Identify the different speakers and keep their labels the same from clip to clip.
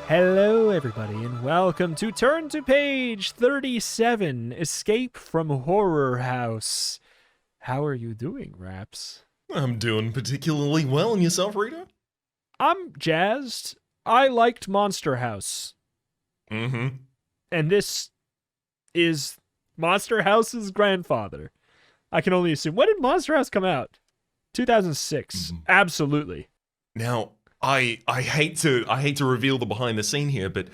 Speaker 1: Hello, everybody, and welcome to Turn to Page 37, Escape from Horror House. How are you doing, Raps?
Speaker 2: I'm doing particularly well, and yourself, Rita?
Speaker 1: I'm jazzed. I liked Monster House,
Speaker 2: Mm-hmm.
Speaker 1: and this is Monster House's grandfather. I can only assume. When did Monster House come out? 2006. Absolutely.
Speaker 2: Now, I hate to reveal the behind the scene here, but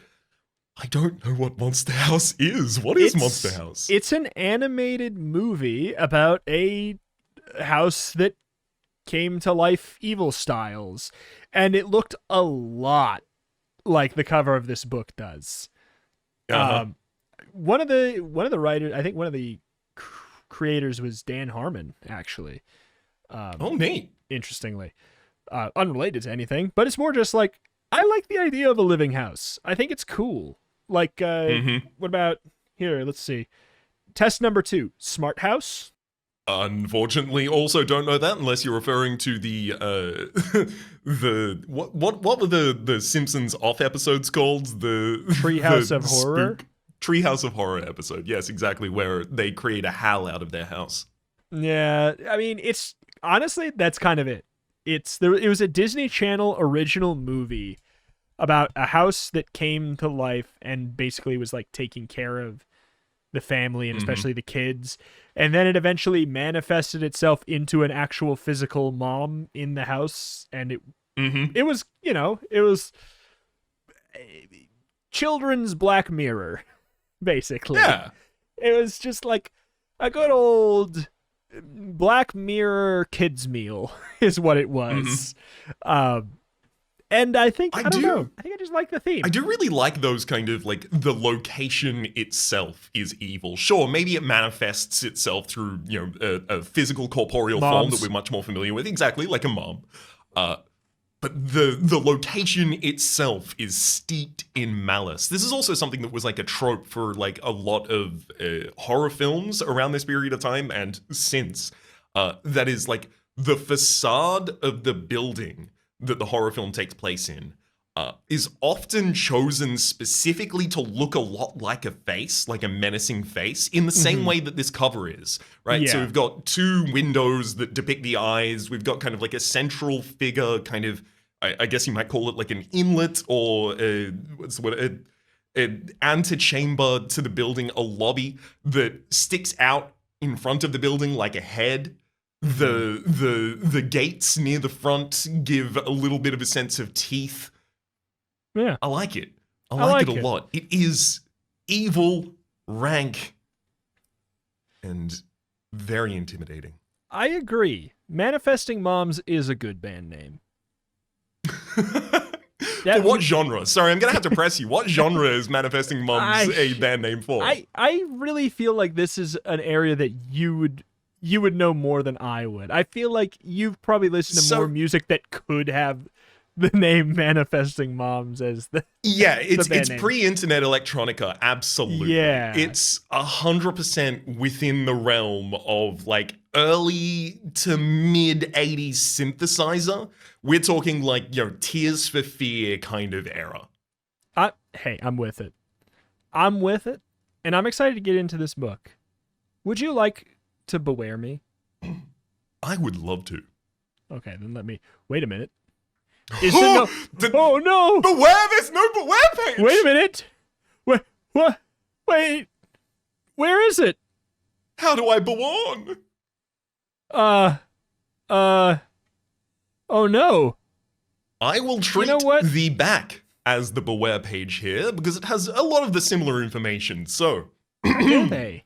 Speaker 2: I don't know what Monster House is. What is Monster House?
Speaker 1: It's an animated movie about a house that came to life evil styles, and it looked a lot like the cover of this book does.
Speaker 2: Uh-huh.
Speaker 1: One of the writers, I think one of the creators was Dan Harmon, actually.
Speaker 2: Oh, neat.
Speaker 1: Interestingly, unrelated to anything, but it's more just like, I like the idea of a living house. I think it's cool. Like, what about here? Let's see. Test number 2: Smart House.
Speaker 2: Unfortunately, also don't know that unless you're referring to the the what were the Simpsons off episodes called? The
Speaker 1: Treehouse of Horror.
Speaker 2: Treehouse of Horror episode. Yes, exactly, where they create a howl out of their house.
Speaker 1: Yeah, I mean, it's honestly, that's kind of it. It was a Disney Channel original movie about a house that came to life and basically was like taking care of the family and especially the kids. And then it eventually manifested itself into an actual physical mom in the house. And it was, it was children's Black Mirror, basically.
Speaker 2: Yeah.
Speaker 1: It was just like a good old Black Mirror kids meal is what it was. And I think, I don't know. I think I just like the theme.
Speaker 2: I do really like those kind of, like, the location itself is evil. Sure, maybe it manifests itself through, a physical corporeal form that we're much more familiar with. Exactly, like a mom. But the location itself is steeped in malice. This is also something that was like a trope for like a lot of horror films around this period of time and since. That is like the facade of the building that the horror film takes place in is often chosen specifically to look a lot like a face, like a menacing face, in the same way that this cover is, right?
Speaker 1: Yeah.
Speaker 2: So we've got two windows that depict the eyes. We've got kind of like a central figure, kind of, I guess you might call it like an inlet or an antechamber to the building, a lobby that sticks out in front of the building like a head. The gates near the front give a little bit of a sense of teeth.
Speaker 1: Yeah.
Speaker 2: I like it. I like it a lot. It is evil, rank, and very intimidating.
Speaker 1: I agree. Manifesting Moms is a good band name.
Speaker 2: For what genre? Sorry, I'm going to have to press you. What genre is Manifesting Moms a band name for?
Speaker 1: I really feel like this is an area that you would know more than I would. I feel like you've probably listened to more music that could have the name Manifesting Moms as the
Speaker 2: it's pre-internet electronica, absolutely.
Speaker 1: Yeah.
Speaker 2: It's 100% within the realm of like early to mid 80s synthesizer. We're talking like, Tears for Fear kind of era.
Speaker 1: Hey, I'm with it. I'm with it, and I'm excited to get into this book. Would you like to beware me?
Speaker 2: I would love to.
Speaker 1: Okay, then wait a minute. Is there oh no!
Speaker 2: Beware! There's no beware page!
Speaker 1: Wait a minute! What? Wait! Where is it?
Speaker 2: How do I bewarn?
Speaker 1: Oh no!
Speaker 2: I will treat the back as the beware page here because it has a lot of the similar information, so...
Speaker 1: Do they?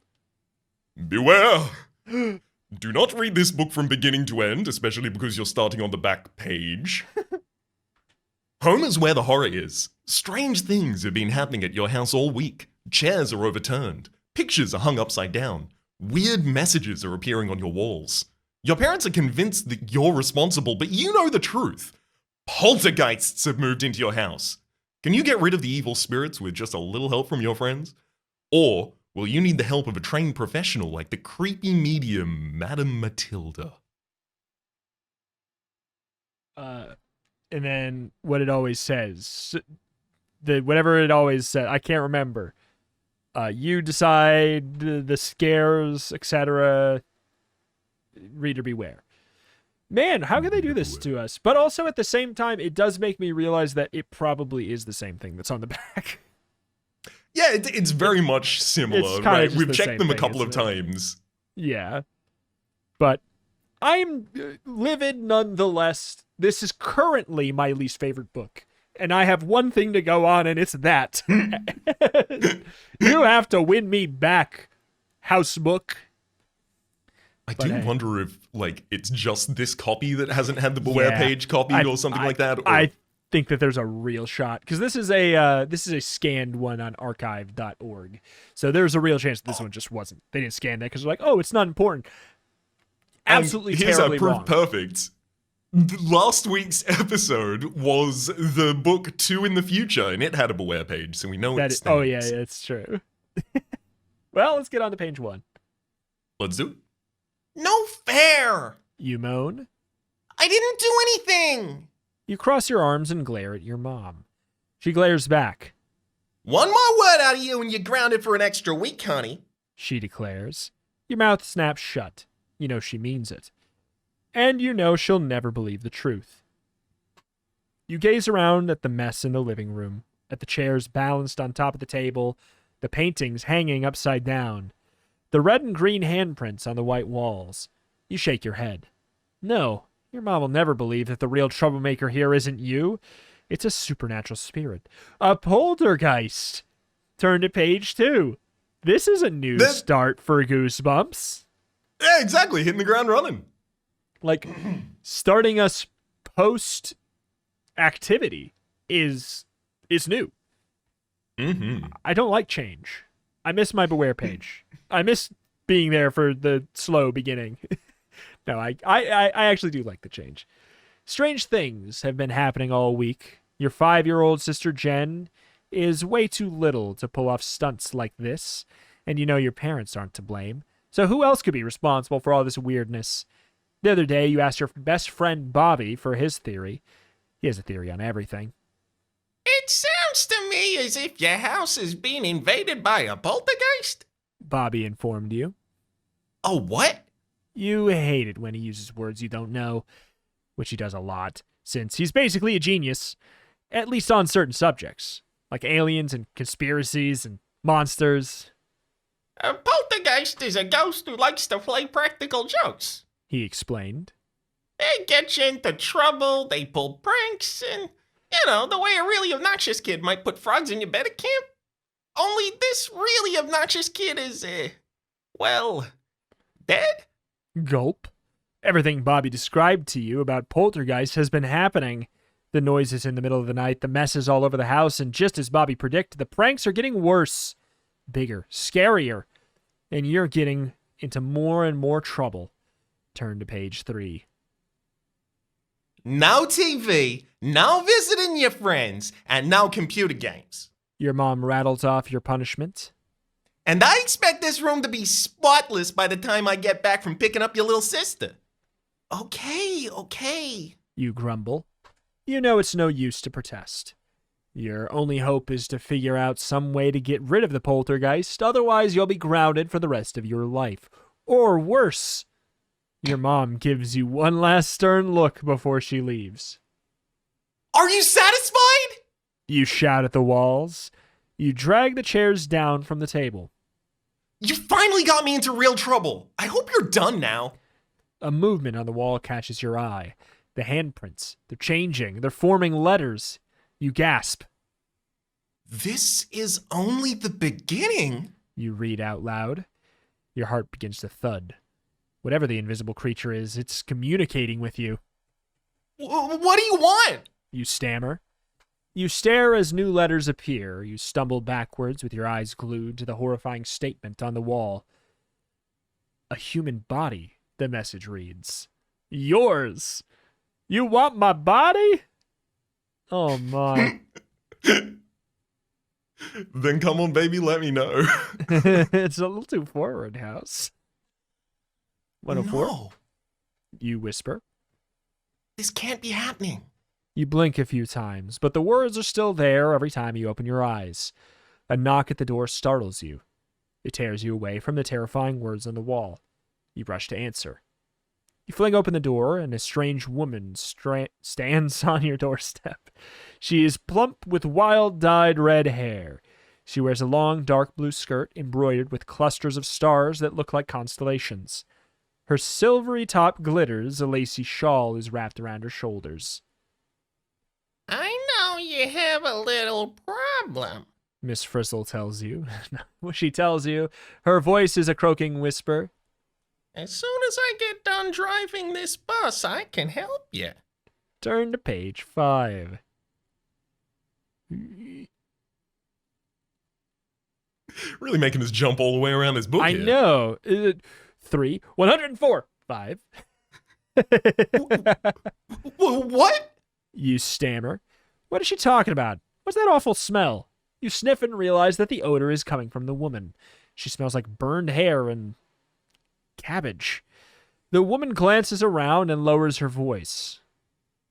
Speaker 2: Beware! Do not read this book from beginning to end, especially because you're starting on the back page. Home is where the horror is. Strange things have been happening at your house all week. Chairs are overturned. Pictures are hung upside down. Weird messages are appearing on your walls. Your parents are convinced that you're responsible, but you know the truth. Poltergeists have moved into your house. Can you get rid of the evil spirits with just a little help from your friends? Or will you need the help of a trained professional like the creepy medium, Madame Matilda?
Speaker 1: And then what it always says, the whatever it always said. I can't remember. You decide the scares, etc. Reader beware. Man, how can they do this to us? But also at the same time, it does make me realize that it probably is the same thing that's on the back.
Speaker 2: Yeah, it's very much similar, right? We've checked them a couple of times.
Speaker 1: Yeah. But I'm livid nonetheless. This is currently my least favorite book. And I have one thing to go on, and it's that. You have to win me back, house book.
Speaker 2: I do wonder if, like, it's just this copy that hasn't had the Beware page copied or something like that. Or...
Speaker 1: I think that there's a real shot, because this is a scanned one on archive.org. So there's a real chance that this one just wasn't. They didn't scan that because they're like, oh, it's not important. Absolutely terribly wrong.
Speaker 2: Here's our proof perfect. Last week's episode was the book 2 in the Future, and it had a Beware page, so we know it stands.
Speaker 1: Oh, yeah, it's true. Well, let's get on to page 1.
Speaker 2: Let's do it. No fair!
Speaker 1: You moan.
Speaker 3: I didn't do anything!
Speaker 1: You cross your arms and glare at your mom. She glares back.
Speaker 3: One more word out of you and you're grounded for an extra week, honey.
Speaker 1: She declares. Your mouth snaps shut. You know she means it. And you know she'll never believe the truth. You gaze around at the mess in the living room, at the chairs balanced on top of the table, the paintings hanging upside down, the red and green handprints on the white walls. You shake your head. No, your mom will never believe that the real troublemaker here isn't you. It's a supernatural spirit. A poltergeist. Turn to page 2. This is a new start for Goosebumps.
Speaker 2: Yeah, exactly. Hitting the ground running.
Speaker 1: Like, starting us post activity is new.
Speaker 2: Mm-hmm.
Speaker 1: I don't like change. I miss my Beware page. I miss being there for the slow beginning. No, I actually do like the change. Strange things have been happening all week. Your 5-year-old sister Jen is way too little to pull off stunts like this, and you know your parents aren't to blame. So who else could be responsible for all this weirdness? The other day, you asked your best friend Bobby for his theory. He has a theory on everything.
Speaker 3: It sounds to me as if your house is being invaded by a poltergeist.
Speaker 1: Bobby informed you.
Speaker 3: Oh, what?
Speaker 1: You hate it when he uses words you don't know, which he does a lot, since he's basically a genius, at least on certain subjects, like aliens and conspiracies and monsters.
Speaker 3: A poltergeist is a ghost who likes to play practical jokes.
Speaker 1: He explained.
Speaker 3: They get you into trouble, they pull pranks, and, you know, the way a really obnoxious kid might put frogs in your bed at camp. Only this really obnoxious kid is, well, dead?
Speaker 1: Gulp. Everything Bobby described to you about poltergeist has been happening. The noises in the middle of the night, the messes all over the house, and just as Bobby predicted, the pranks are getting worse, bigger, scarier, and you're getting into more and more trouble. Turn to page 3.
Speaker 3: No TV, no visiting your friends, and no computer games.
Speaker 1: Your mom rattles off your punishment.
Speaker 3: And I expect this room to be spotless by the time I get back from picking up your little sister. Okay.
Speaker 1: You grumble. You know it's no use to protest. Your only hope is to figure out some way to get rid of the poltergeist, otherwise you'll be grounded for the rest of your life. Or worse. Your mom gives you one last stern look before she leaves.
Speaker 3: Are you satisfied?
Speaker 1: You shout at the walls. You drag the chairs down from the table.
Speaker 3: You finally got me into real trouble. I hope you're done now.
Speaker 1: A movement on the wall catches your eye. The handprints. They're changing. They're forming letters. You gasp.
Speaker 3: This is only the beginning.
Speaker 1: You read out loud. Your heart begins to thud. Whatever the invisible creature is, it's communicating with you.
Speaker 3: What do you want?
Speaker 1: You stammer. You stare as new letters appear. You stumble backwards with your eyes glued to the horrifying statement on the wall. A human body, the message reads. Yours. You want my body? Oh, my.
Speaker 2: Then come on, baby, let me know.
Speaker 1: It's a little too forward, House. 104?
Speaker 3: No.
Speaker 1: You whisper.
Speaker 3: This can't be happening.
Speaker 1: You blink a few times, but the words are still there every time you open your eyes. A knock at the door startles you. It tears you away from the terrifying words on the wall. You rush to answer. You fling open the door, and a strange woman stands on your doorstep. She is plump with wild-dyed red hair. She wears a long, dark blue skirt embroidered with clusters of stars that look like constellations. Her silvery top glitters, a lacy shawl is wrapped around her shoulders.
Speaker 3: I know you have a little problem,
Speaker 1: Miss Frizzle tells you. What she tells you, her voice is a croaking whisper.
Speaker 3: As soon as I get done driving this bus, I can help you.
Speaker 1: Turn to page 5.
Speaker 2: Really making us jump all the way around this book
Speaker 1: I
Speaker 2: here.
Speaker 1: know. 3, 104, 5.
Speaker 2: What?
Speaker 1: You stammer. What is she talking about? What's that awful smell? You sniff and realize that the odor is coming from the woman. She smells like burned hair and cabbage. The woman glances around and lowers her voice.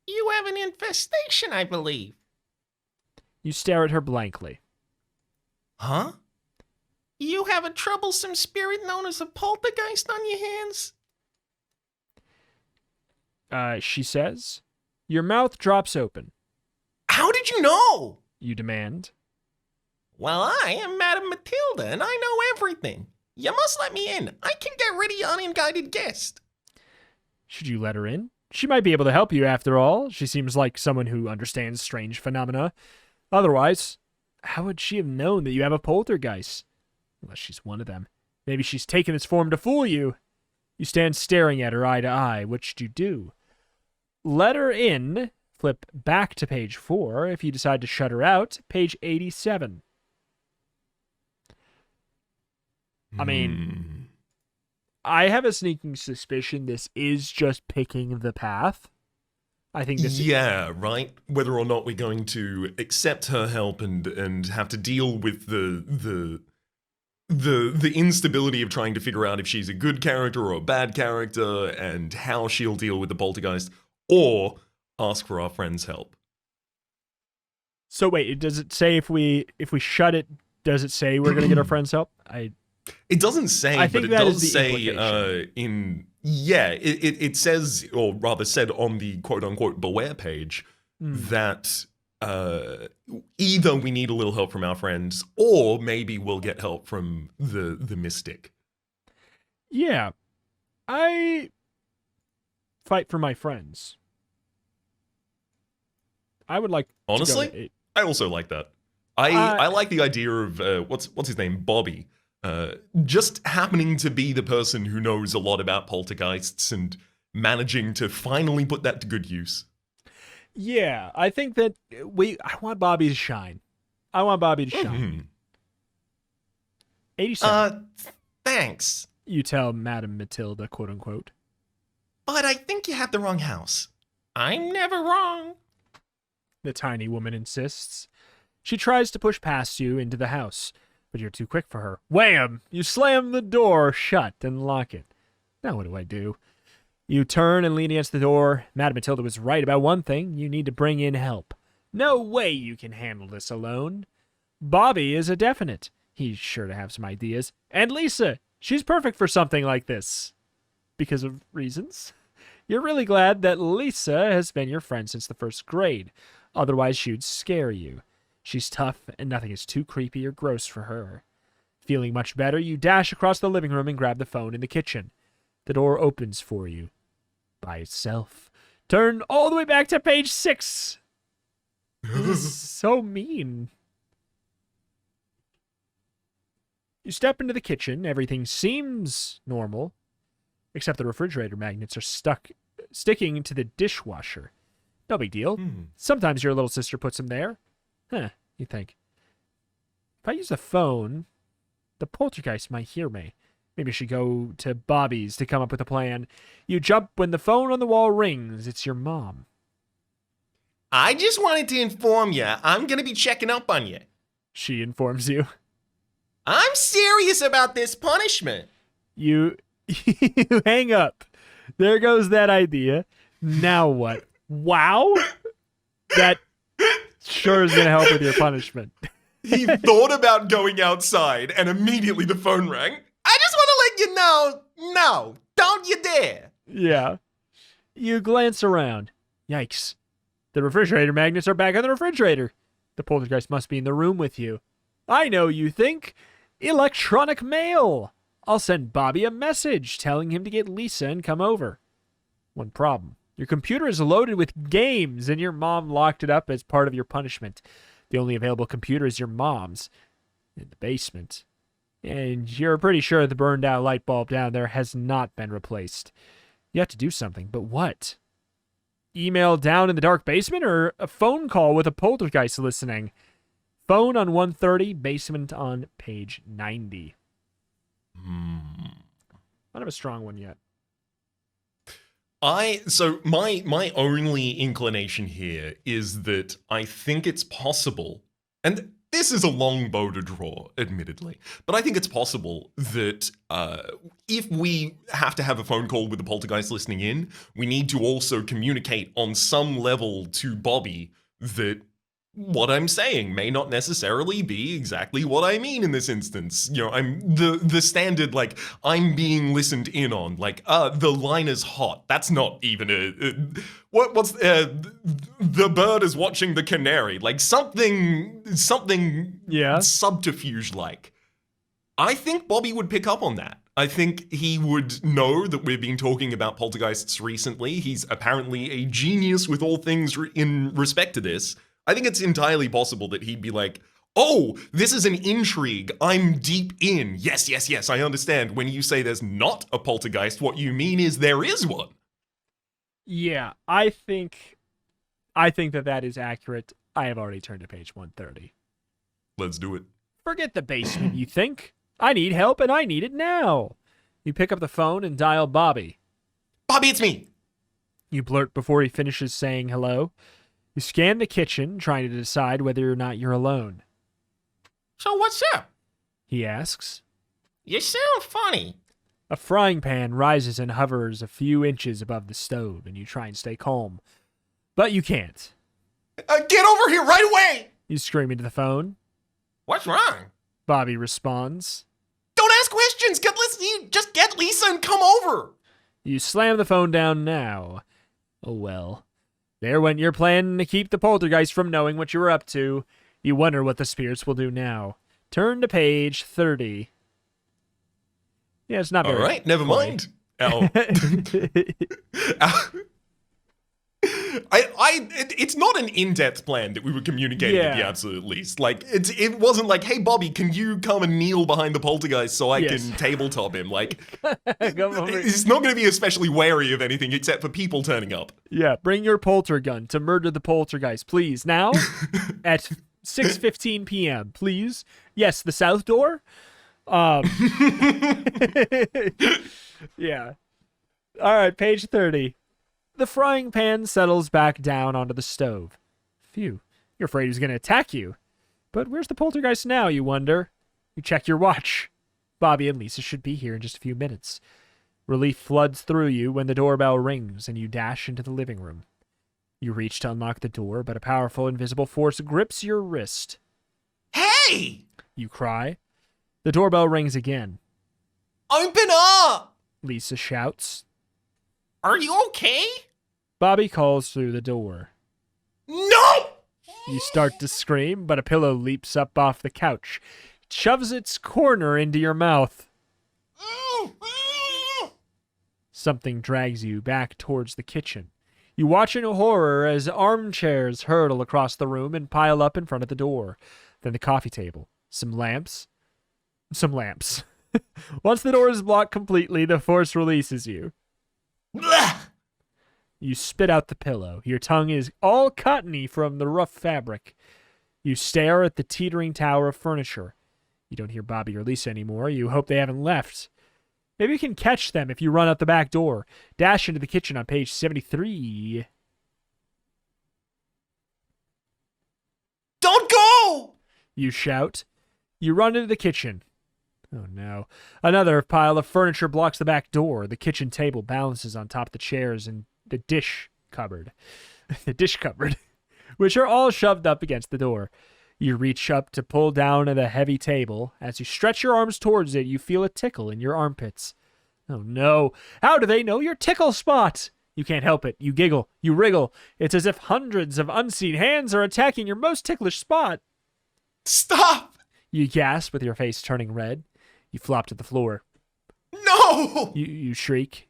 Speaker 3: You have an infestation, I believe.
Speaker 1: You stare at her blankly.
Speaker 2: Huh?
Speaker 3: You have a troublesome spirit known as a poltergeist on your hands?
Speaker 1: She says. Your mouth drops open.
Speaker 2: How did you know?
Speaker 1: You demand.
Speaker 3: Well, I am Madame Matilda, and I know everything. You must let me in. I can get rid of your uninvited guest.
Speaker 1: Should you let her in? She might be able to help you after all. She seems like someone who understands strange phenomena. Otherwise, how would she have known that you have a poltergeist? Unless she's one of them. Maybe she's taken its form to fool you. You stand staring at her eye to eye. What should you do? Let her in. Flip back to page 4. If you decide to shut her out, page 87. I mean, I have a sneaking suspicion this is just picking the path. I think this
Speaker 2: Yeah, right. Whether or not we're going to accept her help and have to deal with the instability of trying to figure out if she's a good character or a bad character and how she'll deal with the poltergeist, or ask for our friend's help.
Speaker 1: So wait, does it say if we shut it, does it say we're going to get our friend's help?
Speaker 2: It doesn't say,
Speaker 1: I
Speaker 2: but
Speaker 1: think
Speaker 2: it
Speaker 1: that is
Speaker 2: does
Speaker 1: the
Speaker 2: say
Speaker 1: implication.
Speaker 2: it says, or rather said on the quote-unquote beware page, that either we need a little help from our friends, or maybe we'll get help from the mystic.
Speaker 1: Yeah. I fight for my friends. I would like
Speaker 2: Honestly,
Speaker 1: to go to
Speaker 2: I also like that. I like the idea of what's his name, Bobby, just happening to be the person who knows a lot about poltergeists and managing to finally put that to good use.
Speaker 1: Yeah, I think that I want Bobby to shine. I want Bobby to shine. 87.
Speaker 3: Thanks.
Speaker 1: You tell Madame Matilda, quote unquote.
Speaker 3: But I think you have the wrong house. I'm never wrong.
Speaker 1: The tiny woman insists. She tries to push past you into the house, but you're too quick for her. Wham! You slam the door shut and lock it. Now what do I do? You turn and lean against the door. Madame Matilda was right about one thing. You need to bring in help. No way you can handle this alone. Bobby is a definite. He's sure to have some ideas. And Lisa, she's perfect for something like this. Because of reasons. You're really glad that Lisa has been your friend since the first grade. Otherwise, she'd scare you. She's tough, and nothing is too creepy or gross for her. Feeling much better, you dash across the living room and grab the phone in the kitchen. The door opens for you. By itself. Turn all the way back to page 6. This is so mean. You step into the kitchen. Everything seems normal. Except the refrigerator magnets are sticking to the dishwasher. No big deal. Sometimes your little sister puts them there. Huh, you think. If I use the phone, the poltergeist might hear me. Maybe I should go to Bobby's to come up with a plan. You jump when the phone on the wall rings. It's your mom.
Speaker 3: I just wanted to inform you, I'm going to be checking up on you.
Speaker 1: She informs you.
Speaker 3: I'm serious about this punishment.
Speaker 1: You hang up. There goes that idea. Now what? Wow? That sure is going to help with your punishment.
Speaker 2: He thought about going outside, and immediately the phone rang. I just want to let you know, no, don't you dare.
Speaker 1: Yeah. You glance around. Yikes. The refrigerator magnets are back on the refrigerator. The poltergeist must be in the room with you. I know, you think. Electronic mail. I'll send Bobby a message telling him to get Lisa and come over. One problem. Your computer is loaded with games, and your mom locked it up as part of your punishment. The only available computer is your mom's in the basement. And you're pretty sure the burned out light bulb down there has not been replaced. You have to do something, but what? Email down in the dark basement or a phone call with a poltergeist listening? Phone on 130, basement on page 90. Not have a strong one yet.
Speaker 2: So my only inclination here is that I think it's possible, and this is a long bow to draw, admittedly, but I think it's possible that if we have to have a phone call with the poltergeist listening in, we need to also communicate on some level to Bobby that what I'm saying may not necessarily be exactly what I mean in this instance. You know, I'm the standard, like, I'm being listened in on, like, the line is hot. That's not even the bird is watching the canary, like something subterfuge like. I think Bobby would pick up on that. I think he would know that we've been talking about poltergeists recently. He's apparently a genius with all things in respect to this. I think it's entirely possible that he'd be like, oh, this is an intrigue. I'm deep in. Yes, yes, yes, I understand. When you say there's not a poltergeist, what you mean is there is one.
Speaker 1: Yeah, I think that is accurate. I have already turned to page 130.
Speaker 2: Let's do it.
Speaker 1: Forget the basement, you think? I need help, and I need it now. You pick up the phone and dial Bobby.
Speaker 2: Bobby, it's me.
Speaker 1: You blurt before he finishes saying hello. You scan the kitchen, trying to decide whether or not you're alone.
Speaker 3: So what's up?
Speaker 1: He asks.
Speaker 3: You sound funny.
Speaker 1: A frying pan rises and hovers a few inches above the stove, and you try and stay calm. But you can't.
Speaker 2: Get over here right away!
Speaker 1: You scream into the phone.
Speaker 3: What's wrong?
Speaker 1: Bobby responds.
Speaker 2: Don't ask questions! Just get Lisa and come over!
Speaker 1: You slam the phone down now. Oh well. There went your plan to keep the poltergeist from knowing what you were up to. You wonder what the spirits will do now. Turn to page 30. Yeah, it's not very
Speaker 2: all right, never
Speaker 1: funny.
Speaker 2: mind. Oh. It's not an in-depth plan that we were communicating at the absolute least. Like, it wasn't like, hey, Bobby, can you come and kneel behind the poltergeist so I can tabletop him? Like, he's not going to be especially wary of anything except for people turning up.
Speaker 1: Yeah, bring your polter gun to murder the poltergeist, please. Now, at 6:15 p.m., please. Yes, the south door. Yeah. All right, page 30. The frying pan settles back down onto the stove. Phew, you're afraid he's going to attack you. But where's the poltergeist now, you wonder? You check your watch. Bobby and Lisa should be here in just a few minutes. Relief floods through you when the doorbell rings and you dash into the living room. You reach to unlock the door, but a powerful invisible force grips your wrist.
Speaker 2: Hey!
Speaker 1: You cry. The doorbell rings again.
Speaker 2: Open up!
Speaker 1: Lisa shouts.
Speaker 3: Are you okay?
Speaker 1: Bobby calls through the door.
Speaker 2: No!
Speaker 1: You start to scream, but a pillow leaps up off the couch. It shoves its corner into your mouth. Something drags you back towards the kitchen. You watch in horror as armchairs hurtle across the room and pile up in front of the door. Then the coffee table. Some lamps. Once the door is blocked completely, the force releases you. You spit out the pillow. Your tongue is all cottony from the rough fabric. You stare at the teetering tower of furniture. You don't hear Bobby or Lisa anymore. You hope they haven't left. Maybe you can catch them if you run out the back door. Dash into the kitchen on page 73.
Speaker 2: Don't go!
Speaker 1: You shout. You run into the kitchen. Oh no. Another pile of furniture blocks the back door. The kitchen table balances on top of the chairs and the dish cupboard. The dish cupboard. which are all shoved up against the door. You reach up to pull down at a heavy table. As you stretch your arms towards it, you feel a tickle in your armpits. Oh no, how do they know your tickle spot? You can't help it. You giggle, you wriggle. It's as if hundreds of unseen hands are attacking your most ticklish spot.
Speaker 2: Stop!
Speaker 1: You gasp with your face turning red. You flop to the floor.
Speaker 2: No!
Speaker 1: You shriek.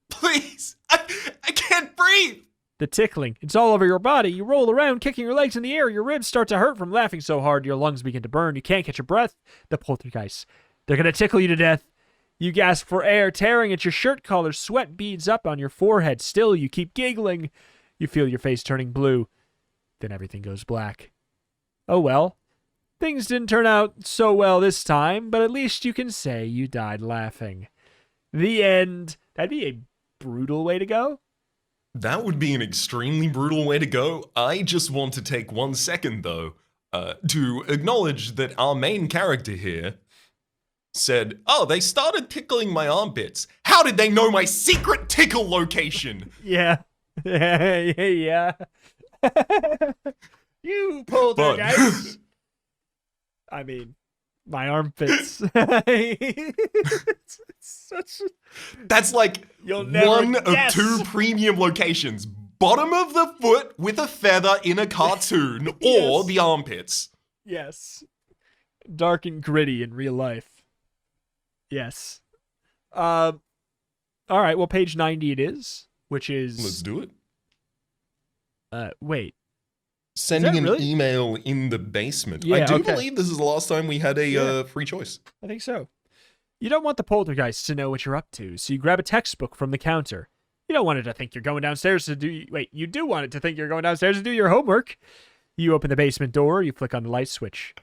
Speaker 2: Please! I can't breathe!
Speaker 1: The tickling, it's all over your body. You roll around, kicking your legs in the air. Your ribs start to hurt from laughing so hard. Your lungs begin to burn. You can't catch your breath. The poltergeists, they're going to tickle you to death. You gasp for air, tearing at your shirt collar. Sweat beads up on your forehead. Still, you keep giggling. You feel your face turning blue. Then everything goes black. Oh well. Things didn't turn out so well this time, but at least you can say you died laughing. The end. That'd be a brutal way to go.
Speaker 2: That would be an extremely brutal way to go. I just want to take 1 second, though, to acknowledge that our main character here said, oh, they started tickling my armpits. How did they know my secret tickle location?
Speaker 1: Yeah. Yeah. You poltergeist. I mean, my armpits. It's such
Speaker 2: That's like
Speaker 1: You'll never
Speaker 2: one
Speaker 1: guess.
Speaker 2: of 2 premium locations. Bottom of the foot with a feather in a cartoon, or
Speaker 1: Yes.
Speaker 2: the armpits.
Speaker 1: Yes. Dark and gritty in real life. Yes. All right, well, page 90 it is, which is...
Speaker 2: Let's do it.
Speaker 1: Wait.
Speaker 2: Sending
Speaker 1: that
Speaker 2: an
Speaker 1: really?
Speaker 2: email in the basement.
Speaker 1: Yeah,
Speaker 2: I do
Speaker 1: okay.
Speaker 2: believe this is the last time we had a
Speaker 1: Yeah.
Speaker 2: free choice.
Speaker 1: I think so. You don't want the poltergeist to know what you're up to, so you grab a textbook from the counter. You don't want it to think you're going downstairs to do... Wait, you do want it to think you're going downstairs to do your homework. You open the basement door, you flick on the light switch.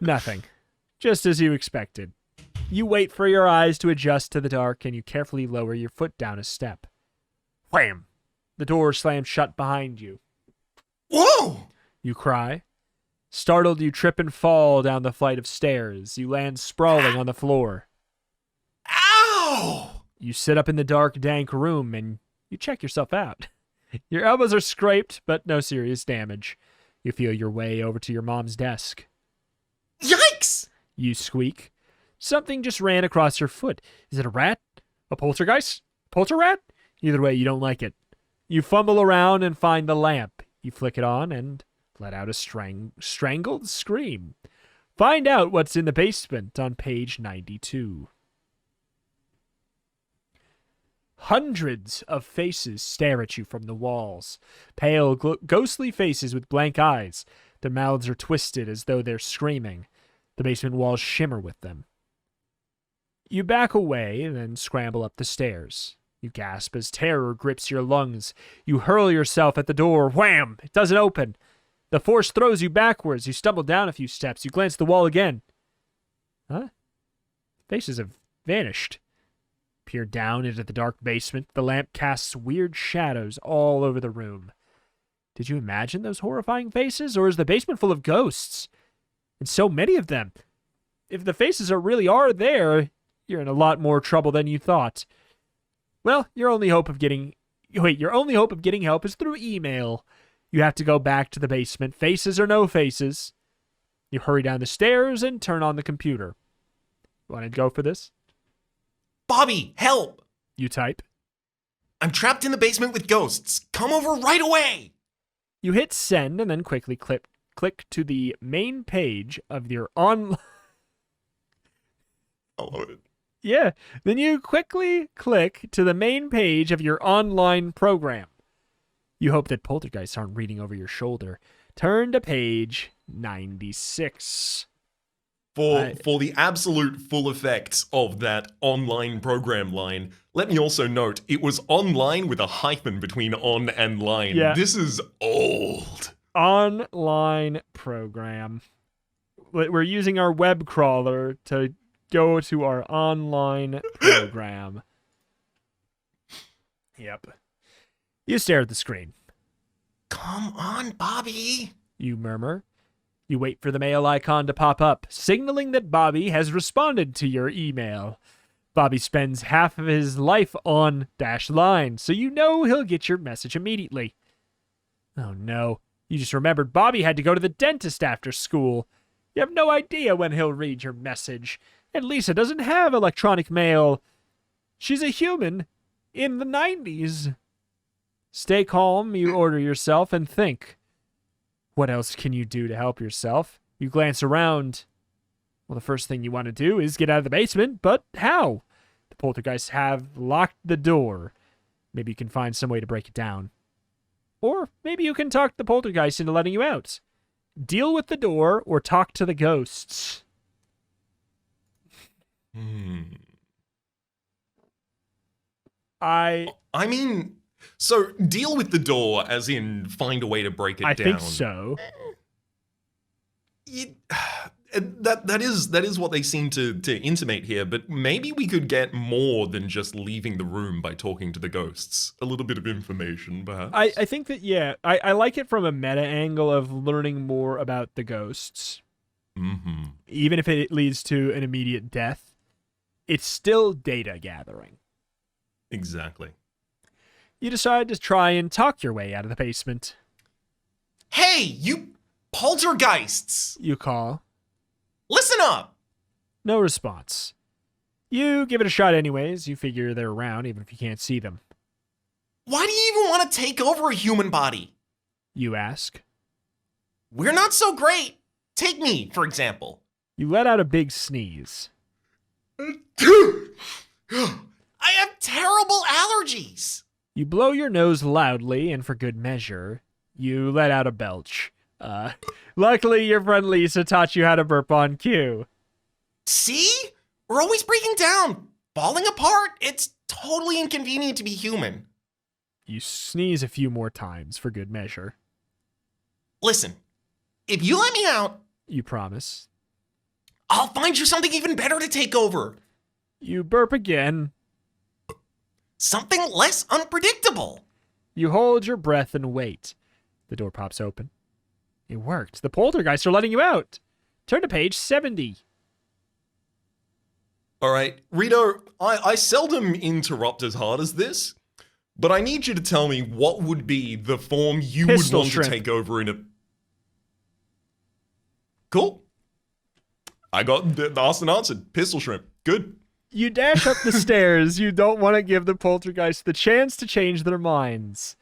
Speaker 1: Nothing. Just as you expected. You wait for your eyes to adjust to the dark, and you carefully lower your foot down a step. Wham! The door slams shut behind you.
Speaker 2: Whoa!
Speaker 1: You cry. Startled, you trip and fall down the flight of stairs. You land sprawling on the floor.
Speaker 2: Ow!
Speaker 1: You sit up in the dark, dank room, and you check yourself out. Your elbows are scraped, but no serious damage. You feel your way over to your mom's desk.
Speaker 2: Yikes!
Speaker 1: You squeak. Something just ran across your foot. Is it a rat? A poltergeist? Polter rat? Either way, you don't like it. You fumble around and find the lamp. You flick it on and let out a strangled scream. Find out what's in the basement on page 92. Hundreds of faces stare at you from the walls. Pale, ghostly faces with blank eyes. Their mouths are twisted as though they're screaming. The basement walls shimmer with them. You back away and then scramble up the stairs. You gasp as terror grips your lungs. You hurl yourself at the door. Wham! It doesn't open. The force throws you backwards. You stumble down a few steps. You glance at the wall again. Huh? Faces have vanished. Peer down into the dark basement. The lamp casts weird shadows all over the room. Did you imagine those horrifying faces, or is the basement full of ghosts? And so many of them. If the faces really are there, you're in a lot more trouble than you thought. Well, your only hope of getting help is through email. You have to go back to the basement, faces or no faces. You hurry down the stairs and turn on the computer. Want to go for this?
Speaker 2: Bobby, help!
Speaker 1: You type.
Speaker 2: I'm trapped in the basement with ghosts. Come over right away!
Speaker 1: You hit send and then quickly click to the main page of your online...
Speaker 2: I love it.
Speaker 1: Yeah, then you quickly click to the main page of your online program. You hope that poltergeists aren't reading over your shoulder. Turn to page 96.
Speaker 2: For the absolute full effects of that online program line, let me also note, it was online with a hyphen between on and line.
Speaker 1: Yeah.
Speaker 2: This is old.
Speaker 1: Online program. We're using our web crawler to go to our online program. Yep. You stare at the screen.
Speaker 2: Come on, Bobby.
Speaker 1: You murmur. You wait for the mail icon to pop up, signaling that Bobby has responded to your email. Bobby spends half of his life on _line, so you know he'll get your message immediately. Oh no. You just remembered Bobby had to go to the dentist after school. You have no idea when he'll read your message. And Lisa doesn't have electronic mail. She's a human in the 90s. Stay calm, you order yourself, and think. What else can you do to help yourself? You glance around. Well, the first thing you want to do is get out of the basement, but how? The poltergeists have locked the door. Maybe you can find some way to break it down. Or maybe you can talk the poltergeist into letting you out. Deal with the door or talk to the ghosts.
Speaker 2: I mean, so deal with the door as in find a way to break it down.
Speaker 1: I think so.
Speaker 2: That is what they seem to intimate here, but maybe we could get more than just leaving the room by talking to the ghosts. A little bit of information, perhaps.
Speaker 1: I think that, yeah, I like it from a meta angle of learning more about the ghosts.
Speaker 2: Mm-hmm.
Speaker 1: Even if it leads to an immediate death, it's still data gathering.
Speaker 2: Exactly.
Speaker 1: You decide to try and talk your way out of the basement.
Speaker 3: Hey, you poltergeists!
Speaker 1: You call.
Speaker 3: Listen up!
Speaker 1: No response. You give it a shot anyways. You figure they're around even if you can't see them.
Speaker 3: Why do you even want to take over a human body?
Speaker 1: You ask.
Speaker 3: We're not so great. Take me, for example.
Speaker 1: You let out a big sneeze.
Speaker 3: I have terrible allergies.
Speaker 1: You blow your nose loudly, and for good measure, you let out a belch. Luckily, your friend Lisa taught you how to burp on cue.
Speaker 3: See? We're always breaking down, falling apart. It's totally inconvenient to be human.
Speaker 1: You sneeze a few more times for good measure.
Speaker 3: Listen, if you let me out,
Speaker 1: You promise.
Speaker 3: I'll find you something even better to take over.
Speaker 1: You burp again.
Speaker 3: Something less unpredictable.
Speaker 1: You hold your breath and wait. The door pops open. It worked. The poltergeists are letting you out. Turn to page 70.
Speaker 2: All right, Rito, I seldom interrupt as hard as this, but I need you to tell me what would be the form you
Speaker 1: Pistol
Speaker 2: would want
Speaker 1: shrimp.
Speaker 2: to take over in a... Cool. I got asked and answered. Pistol shrimp. Good.
Speaker 1: You dash up the stairs. You don't want to give the poltergeist the chance to change their minds.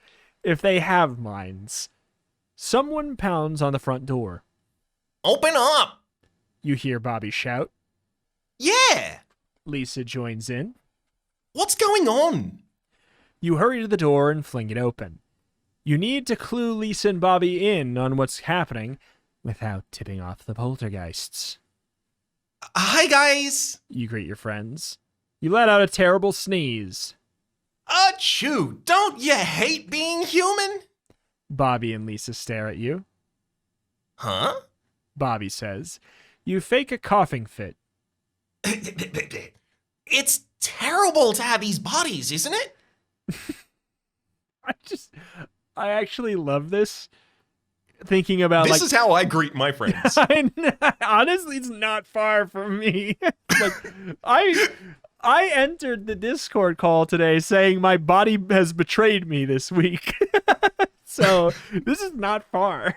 Speaker 1: If they have minds. Someone pounds on the front door.
Speaker 3: Open up.
Speaker 1: You hear Bobby shout.
Speaker 3: Yeah.
Speaker 1: Lisa joins in.
Speaker 3: What's going on?
Speaker 1: You hurry to the door and fling it open. You need to clue Lisa and Bobby in on what's happening without tipping off the poltergeists.
Speaker 3: Hi, guys.
Speaker 1: You greet your friends. You let out a terrible sneeze.
Speaker 3: Achoo, don't you hate being human?
Speaker 1: Bobby and Lisa stare at you.
Speaker 3: Huh?
Speaker 1: Bobby says. You fake a coughing fit.
Speaker 3: It's terrible to have these bodies, isn't it?
Speaker 1: I actually love this. Thinking about
Speaker 2: This is how I greet my friends.
Speaker 1: Honestly, it's not far from me. I entered the Discord call today saying my body has betrayed me this week. So this is not far,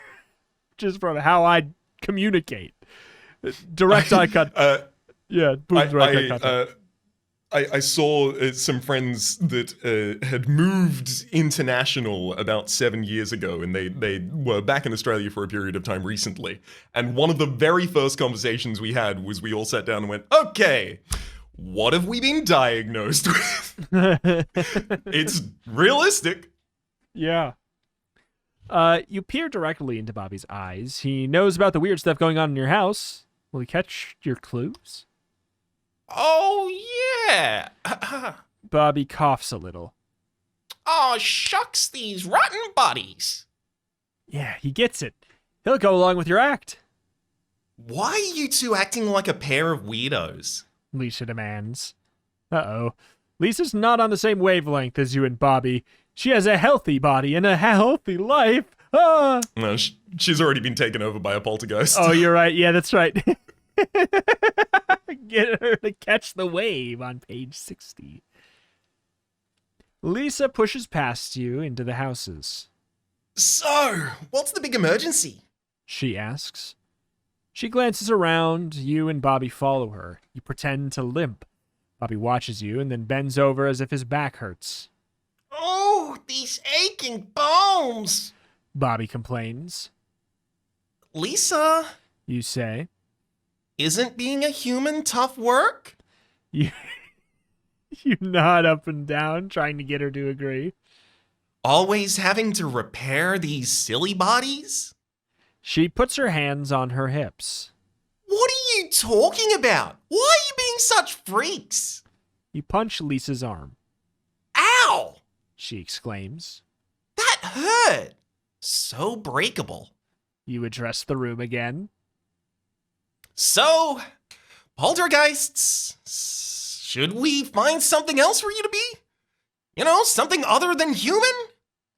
Speaker 1: just from how I communicate. Direct eye contact. Yeah, boom, direct eye contact.
Speaker 2: I saw some friends that had moved international about 7 years ago, and they were back in Australia for a period of time recently. And one of the very first conversations we had was we all sat down and went, okay, what have we been diagnosed with? It's realistic.
Speaker 1: Yeah. You peer directly into Bobby's eyes. He knows about the weird stuff going on in your house. Will he catch your clues?
Speaker 3: Oh, yeah.
Speaker 1: Bobby coughs a little.
Speaker 3: Oh, shucks, these rotten bodies.
Speaker 1: Yeah, he gets it. He'll go along with your act,
Speaker 3: Why are you two acting like a pair of weirdos?
Speaker 1: Lisa demands. Uh-oh. Lisa's not on the same wavelength as you and Bobby. She has a healthy body and a healthy life. Ah!
Speaker 2: No, she's already been taken over by a poltergeist.
Speaker 1: Oh, you're right. Yeah, that's right. Get her to catch the wave on page 60. Lisa pushes past you into the houses.
Speaker 3: So, what's the big emergency?
Speaker 1: She asks. She glances around. You and Bobby follow her. You pretend to limp. Bobby watches you and then bends over as if his back hurts.
Speaker 3: Oh, these aching bones!
Speaker 1: Bobby complains.
Speaker 3: Lisa,
Speaker 1: You say.
Speaker 3: isn't being a human tough work?
Speaker 1: You, you nod up and down, trying to get her to agree.
Speaker 3: Always having to repair these silly bodies?
Speaker 1: She puts her hands on her hips.
Speaker 3: What are you talking about? Why are you being such freaks?
Speaker 1: You punch Lisa's arm.
Speaker 3: Ow!
Speaker 1: She exclaims.
Speaker 3: That hurt! So breakable.
Speaker 1: You address the room again.
Speaker 3: So, poltergeists, should we find something else for you to be? You know, something other than human?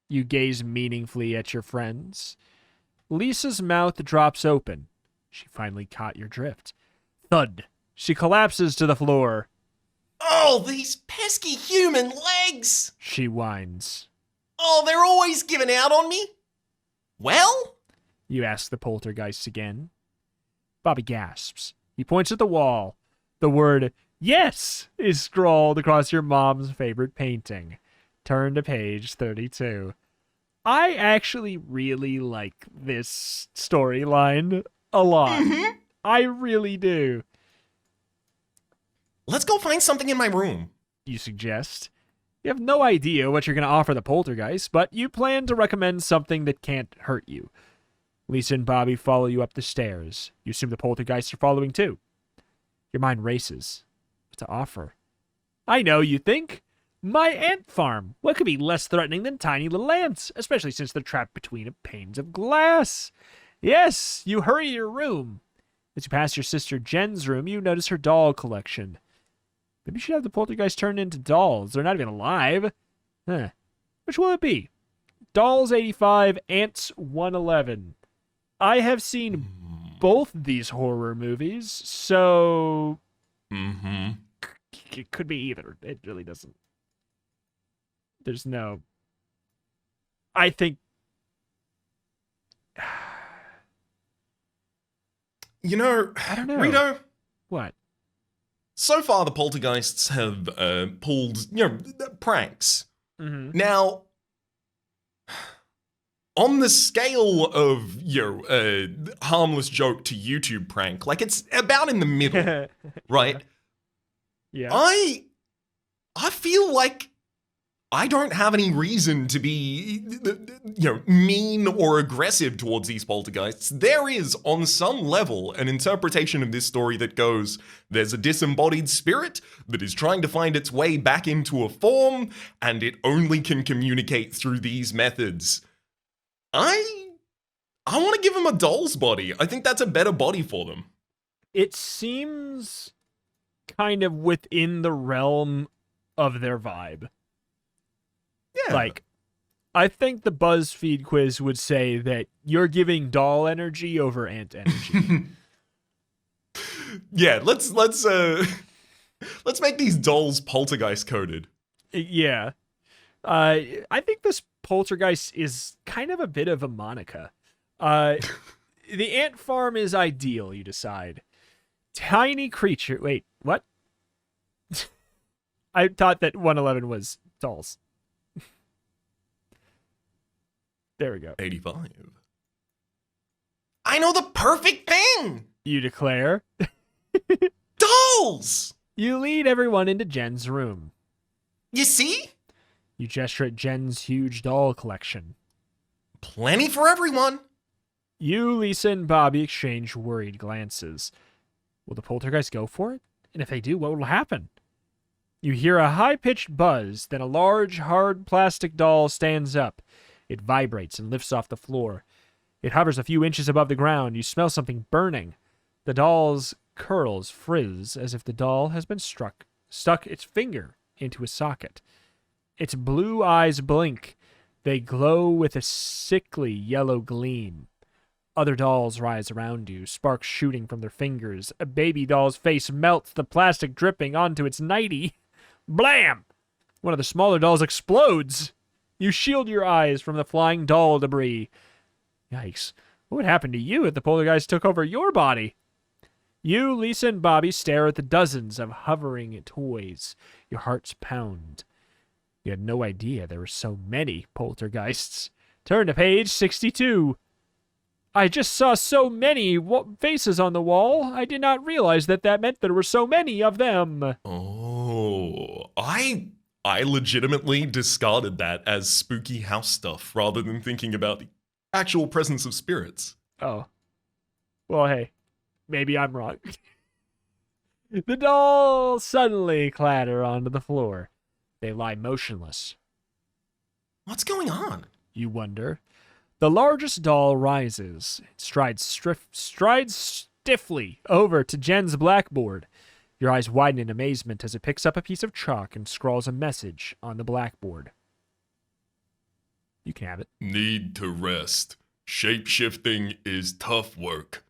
Speaker 1: You gaze meaningfully at your friends. Lisa's mouth drops open. She finally caught your drift. Thud. She collapses to the floor.
Speaker 3: Oh, these pesky human legs!
Speaker 1: She whines.
Speaker 3: Oh, they're always giving out on me. Well?
Speaker 1: You ask the poltergeist again. Bobby gasps. He points at the wall. The word yes is scrawled across your mom's favorite painting. Turn to page 32. I actually really like this storyline a lot.
Speaker 3: Mm-hmm.
Speaker 1: I really do.
Speaker 3: Let's go find something in my room.
Speaker 1: You suggest. You have no idea what you're going to offer the poltergeist, but you plan to recommend something that can't hurt you. Lisa and Bobby follow you up the stairs. You assume the poltergeists are following too. Your mind races. What to offer? I know, you think. My ant farm. What could be less threatening than tiny little ants, especially since they're trapped between panes of glass? Yes, you hurry to your room. As you pass your sister Jen's room, you notice her doll collection. Maybe you should have the poltergeist turned into dolls. They're not even alive. Huh. Which will it be? Dolls 85, Ants 111. I have seen both these horror movies, so
Speaker 2: Mm-hmm.
Speaker 1: it could be either. It really doesn't. There's no. I think.
Speaker 3: You know,
Speaker 1: I don't know.
Speaker 3: Rito,
Speaker 1: What?
Speaker 2: So far, the poltergeists have pulled, pranks.
Speaker 1: Mm-hmm.
Speaker 2: Now, on the scale of, harmless joke to YouTube prank, like it's about in the middle, right?
Speaker 1: Yeah.
Speaker 2: I feel like I don't have any reason to be, mean or aggressive towards these poltergeists. There is, on some level, an interpretation of this story that goes, there's a disembodied spirit that is trying to find its way back into a form, and it only can communicate through these methods. I want to give them a doll's body. I think that's a better body for them.
Speaker 1: It seems kind of within the realm of their vibe.
Speaker 2: Yeah.
Speaker 1: Like, I think the BuzzFeed quiz would say that you're giving doll energy over ant energy.
Speaker 2: Yeah, let's make these dolls poltergeist coded.
Speaker 1: Yeah. I think this poltergeist is kind of a bit of a Monica. The ant farm is ideal, you decide. Tiny creature. Wait, what? I thought that 111 was dolls. There we go.
Speaker 2: 85.
Speaker 3: I know the perfect thing!
Speaker 1: You declare.
Speaker 3: Dolls!
Speaker 1: You lead everyone into Jen's room.
Speaker 3: You see?
Speaker 1: You gesture at Jen's huge doll collection.
Speaker 3: Plenty for everyone.
Speaker 1: You, Lisa, and Bobby exchange worried glances. Will the poltergeist go for it? And if they do, what will happen? You hear a high-pitched buzz, then a large, hard plastic doll stands up. It vibrates and lifts off the floor. It hovers a few inches above the ground. You smell something burning. The doll's curls frizz as if the doll has been stuck its finger into a socket. Its blue eyes blink. They glow with a sickly yellow gleam. Other dolls rise around you, sparks shooting from their fingers. A baby doll's face melts, the plastic dripping onto its nightie. Blam! One of the smaller dolls explodes. You shield your eyes from the flying doll debris. Yikes. What would happen to you if the poltergeist took over your body? You, Lisa, and Bobby stare at the dozens of hovering toys. Your hearts pound. You had no idea there were so many poltergeists. Turn to page 62. I just saw so many faces on the wall. I did not realize that meant there were so many of them.
Speaker 2: Oh, I legitimately discarded that as spooky house stuff rather than thinking about the actual presence of spirits.
Speaker 1: Oh. Well, hey, maybe I'm wrong. The dolls suddenly clatter onto the floor. They lie motionless.
Speaker 3: What's going on?
Speaker 1: You wonder. The largest doll rises. It strides stiffly over to Jen's blackboard. Your eyes widen in amazement as it picks up a piece of chalk and scrawls a message on the blackboard. You can have it.
Speaker 2: Need to rest. Shape-shifting is tough work.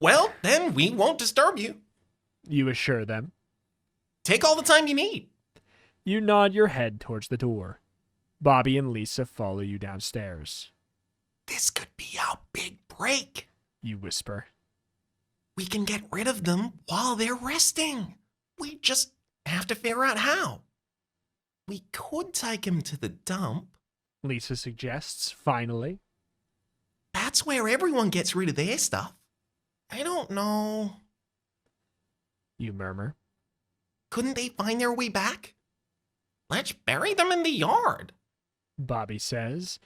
Speaker 3: Well, then we won't disturb you.
Speaker 1: You assure them.
Speaker 3: Take all the time you need.
Speaker 1: You nod your head towards the door. Bobby and Lisa follow you downstairs.
Speaker 3: This could be our big break.
Speaker 1: You whisper.
Speaker 3: We can get rid of them while they're resting. We just have to figure out how. We could take them to the dump.
Speaker 1: Lisa suggests, finally.
Speaker 3: That's where everyone gets rid of their stuff. I don't know.
Speaker 1: You murmur.
Speaker 3: Couldn't they find their way back? Let's bury them in the yard.
Speaker 1: Bobby says.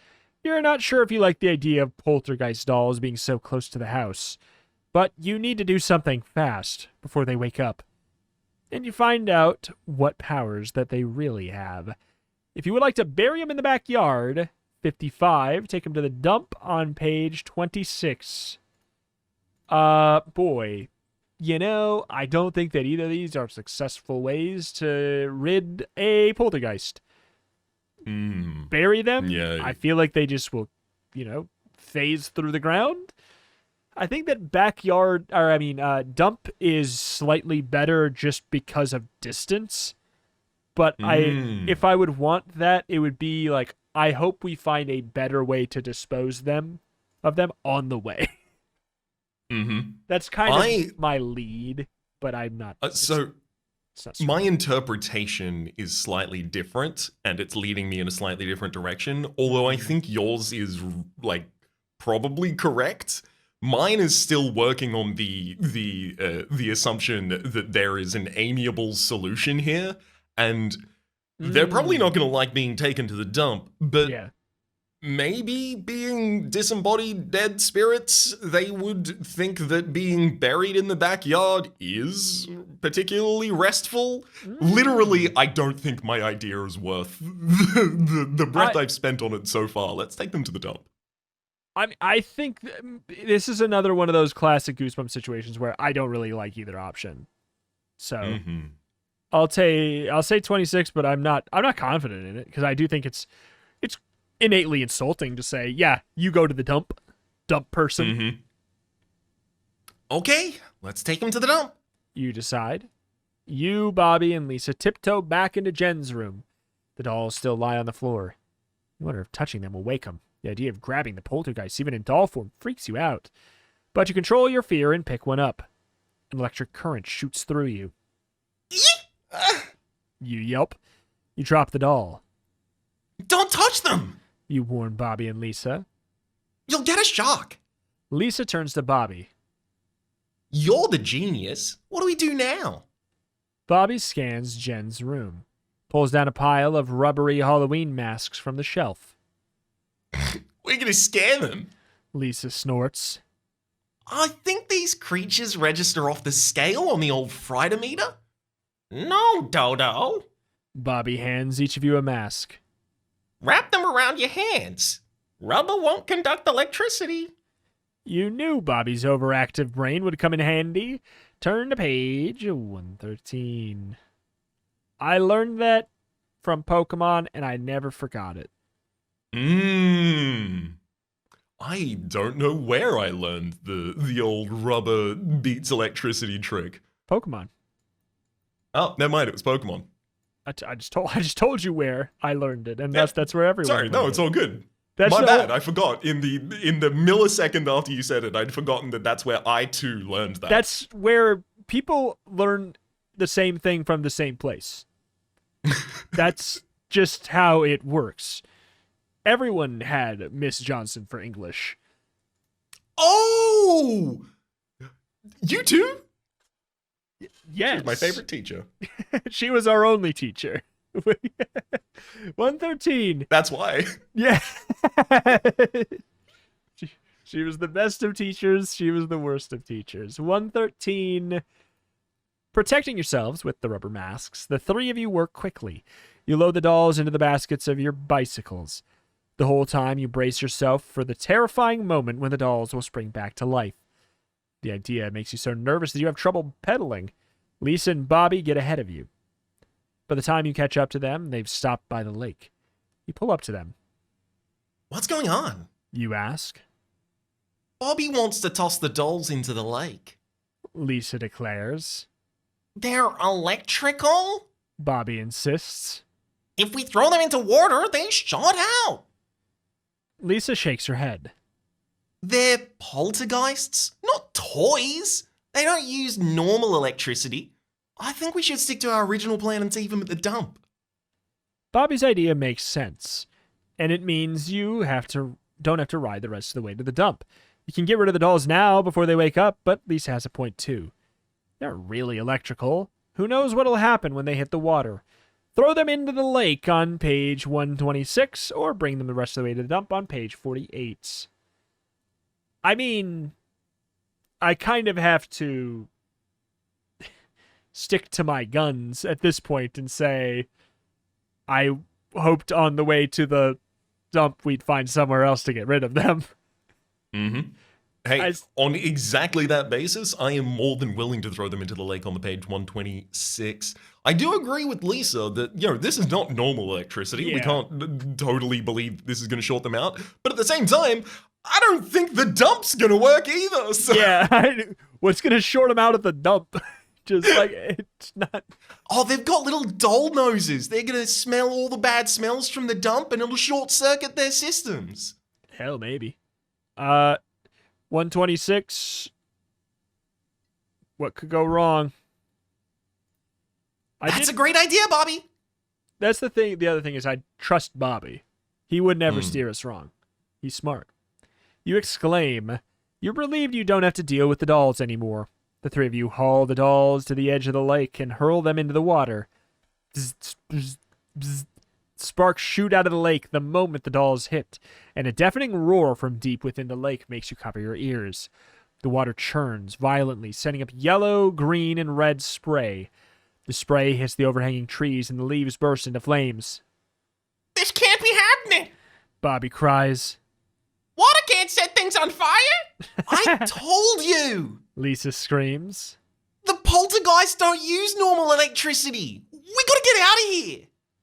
Speaker 1: You're not sure if you like the idea of poltergeist dolls being so close to the house, but you need to do something fast before they wake up. And you find out what powers that they really have. If you would like to bury them in the backyard, 55, take them to the dump on page 26. Boy, you know, I don't think that either of these are successful ways to rid a poltergeist. Bury them?
Speaker 2: Yeah.
Speaker 1: I feel like they just will, phase through the ground. I think that dump is slightly better just because of distance. But if I would want that, it would be like, I hope we find a better way to dispose of them on the way.
Speaker 2: Mm-hmm.
Speaker 1: That's kind of my lead, but I'm not.
Speaker 2: My interpretation is slightly different, and it's leading me in a slightly different direction. Although I think yours is probably correct. Mine is still working on the assumption that there is an amiable solution here, and they're probably not going to like being taken to the dump. But maybe being disembodied dead spirits, they would think that being buried in the backyard is particularly restful. Literally, I don't think my idea is worth the breath I've spent on it so far. Let's take them to the dump.
Speaker 1: I think this is another one of those classic Goosebumps situations where I don't really like either option. So I'll say 26, but I'm not confident in it because I do think it's innately insulting to say, yeah, you go to the dump person.
Speaker 3: Okay, let's take him to the dump.
Speaker 1: You decide. You, Bobby, and Lisa tiptoe back into Jen's room. The dolls still lie on the floor. You wonder if touching them will wake them. The idea of grabbing the poltergeist, even in doll form, freaks you out. But you control your fear and pick one up. An electric current shoots through you. You yelp. You drop the doll.
Speaker 3: Don't touch them!
Speaker 1: You warn Bobby and Lisa.
Speaker 3: You'll get a shock.
Speaker 1: Lisa turns to Bobby.
Speaker 3: You're the genius. What do we do now?
Speaker 1: Bobby scans Jen's room. Pulls down a pile of rubbery Halloween masks from the shelf.
Speaker 3: We're gonna scare them.
Speaker 1: Lisa snorts.
Speaker 3: I think these creatures register off the scale on the old frightometer. No, Dodo.
Speaker 1: Bobby hands each of you a mask.
Speaker 3: Wrap them around your hands. Rubber won't conduct electricity.
Speaker 1: You knew Bobby's overactive brain would come in handy. Turn to page 113. I learned that from Pokemon, and I never forgot it.
Speaker 2: I don't know where I learned the old rubber beats electricity trick.
Speaker 1: Pokemon.
Speaker 2: Oh, never mind, it was Pokemon.
Speaker 1: I just told you where I learned it, and that's where everyone.
Speaker 2: Sorry, no,
Speaker 1: learned
Speaker 2: it's
Speaker 1: it.
Speaker 2: all good.
Speaker 1: That's
Speaker 2: My
Speaker 1: the-
Speaker 2: bad. I forgot. In the millisecond after you said it, I'd forgotten that's where I too learned that.
Speaker 1: That's where people learn the same thing from the same place. That's just how it works. Everyone had Miss Johnson for English.
Speaker 2: Oh, you too?
Speaker 1: Yes.
Speaker 2: She's my favorite teacher.
Speaker 1: She was our only teacher. 113.
Speaker 2: That's why.
Speaker 1: Yeah. she was the best of teachers. She was the worst of teachers. 113. Protecting yourselves with the rubber masks, the three of you work quickly. You load the dolls into the baskets of your bicycles. The whole time you brace yourself for the terrifying moment when the dolls will spring back to life. The idea makes you so nervous that you have trouble pedaling. Lisa and Bobby get ahead of you. By the time you catch up to them, they've stopped by the lake. You pull up to them.
Speaker 3: What's going on?
Speaker 1: You ask.
Speaker 3: Bobby wants to toss the dolls into the lake.
Speaker 1: Lisa declares.
Speaker 3: They're electrical?
Speaker 1: Bobby insists.
Speaker 3: If we throw them into water, they shot out.
Speaker 1: Lisa shakes her head.
Speaker 3: They're poltergeists, not toys. They don't use normal electricity. I think we should stick to our original plan and leave them at the dump.
Speaker 1: Bobby's idea makes sense, and it means you don't have to ride the rest of the way to the dump. You can get rid of the dolls now before they wake up, but Lisa has a point too. They're really electrical. Who knows what'll happen when they hit the water? Throw them into the lake on page 126, or bring them the rest of the way to the dump on page 48. I mean, I kind of have to stick to my guns at this point and say I hoped on the way to the dump we'd find somewhere else to get rid of them.
Speaker 2: Mm-hmm. Hey, on exactly that basis, I am more than willing to throw them into the lake on the page 126. I do agree with Lisa that, this is not normal electricity.
Speaker 1: Yeah.
Speaker 2: We can't totally believe this is going to short them out. But at the same time, I don't think the dump's going to work either. So.
Speaker 1: Yeah, what's going to short them out at the dump? Just like, it's not...
Speaker 3: Oh, they've got little doll noses. They're going to smell all the bad smells from the dump and it'll short circuit their systems.
Speaker 1: Hell, maybe. 126. What could go wrong?
Speaker 3: That's a great idea, Bobby.
Speaker 1: That's the thing. The other thing is I trust Bobby. He would never steer us wrong. He's smart. You exclaim. You're relieved you don't have to deal with the dolls anymore. The three of you haul the dolls to the edge of the lake and hurl them into the water. Bzz, bzz, bzz. Sparks shoot out of the lake the moment the dolls hit, and a deafening roar from deep within the lake makes you cover your ears. The water churns violently, sending up yellow, green, and red spray. The spray hits the overhanging trees, and the leaves burst into flames.
Speaker 3: This can't be happening.
Speaker 1: Bobby cries.
Speaker 3: Water can't set things on fire. I told you.
Speaker 1: Lisa screams.
Speaker 3: The poltergeists don't use normal electricity. We gotta get out of here.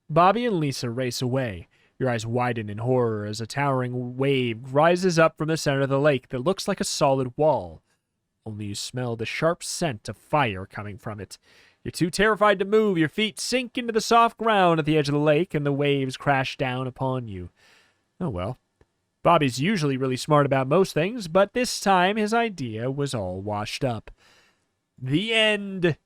Speaker 1: Bobby and Lisa race away. Your eyes widen in horror as a towering wave rises up from the center of the lake that looks like a solid wall. Only you smell the sharp scent of fire coming from it. You're too terrified to move. Your feet sink into the soft ground at the edge of the lake, and the waves crash down upon you. Oh well. Bobby's usually really smart about most things, but this time his idea was all washed up. The end.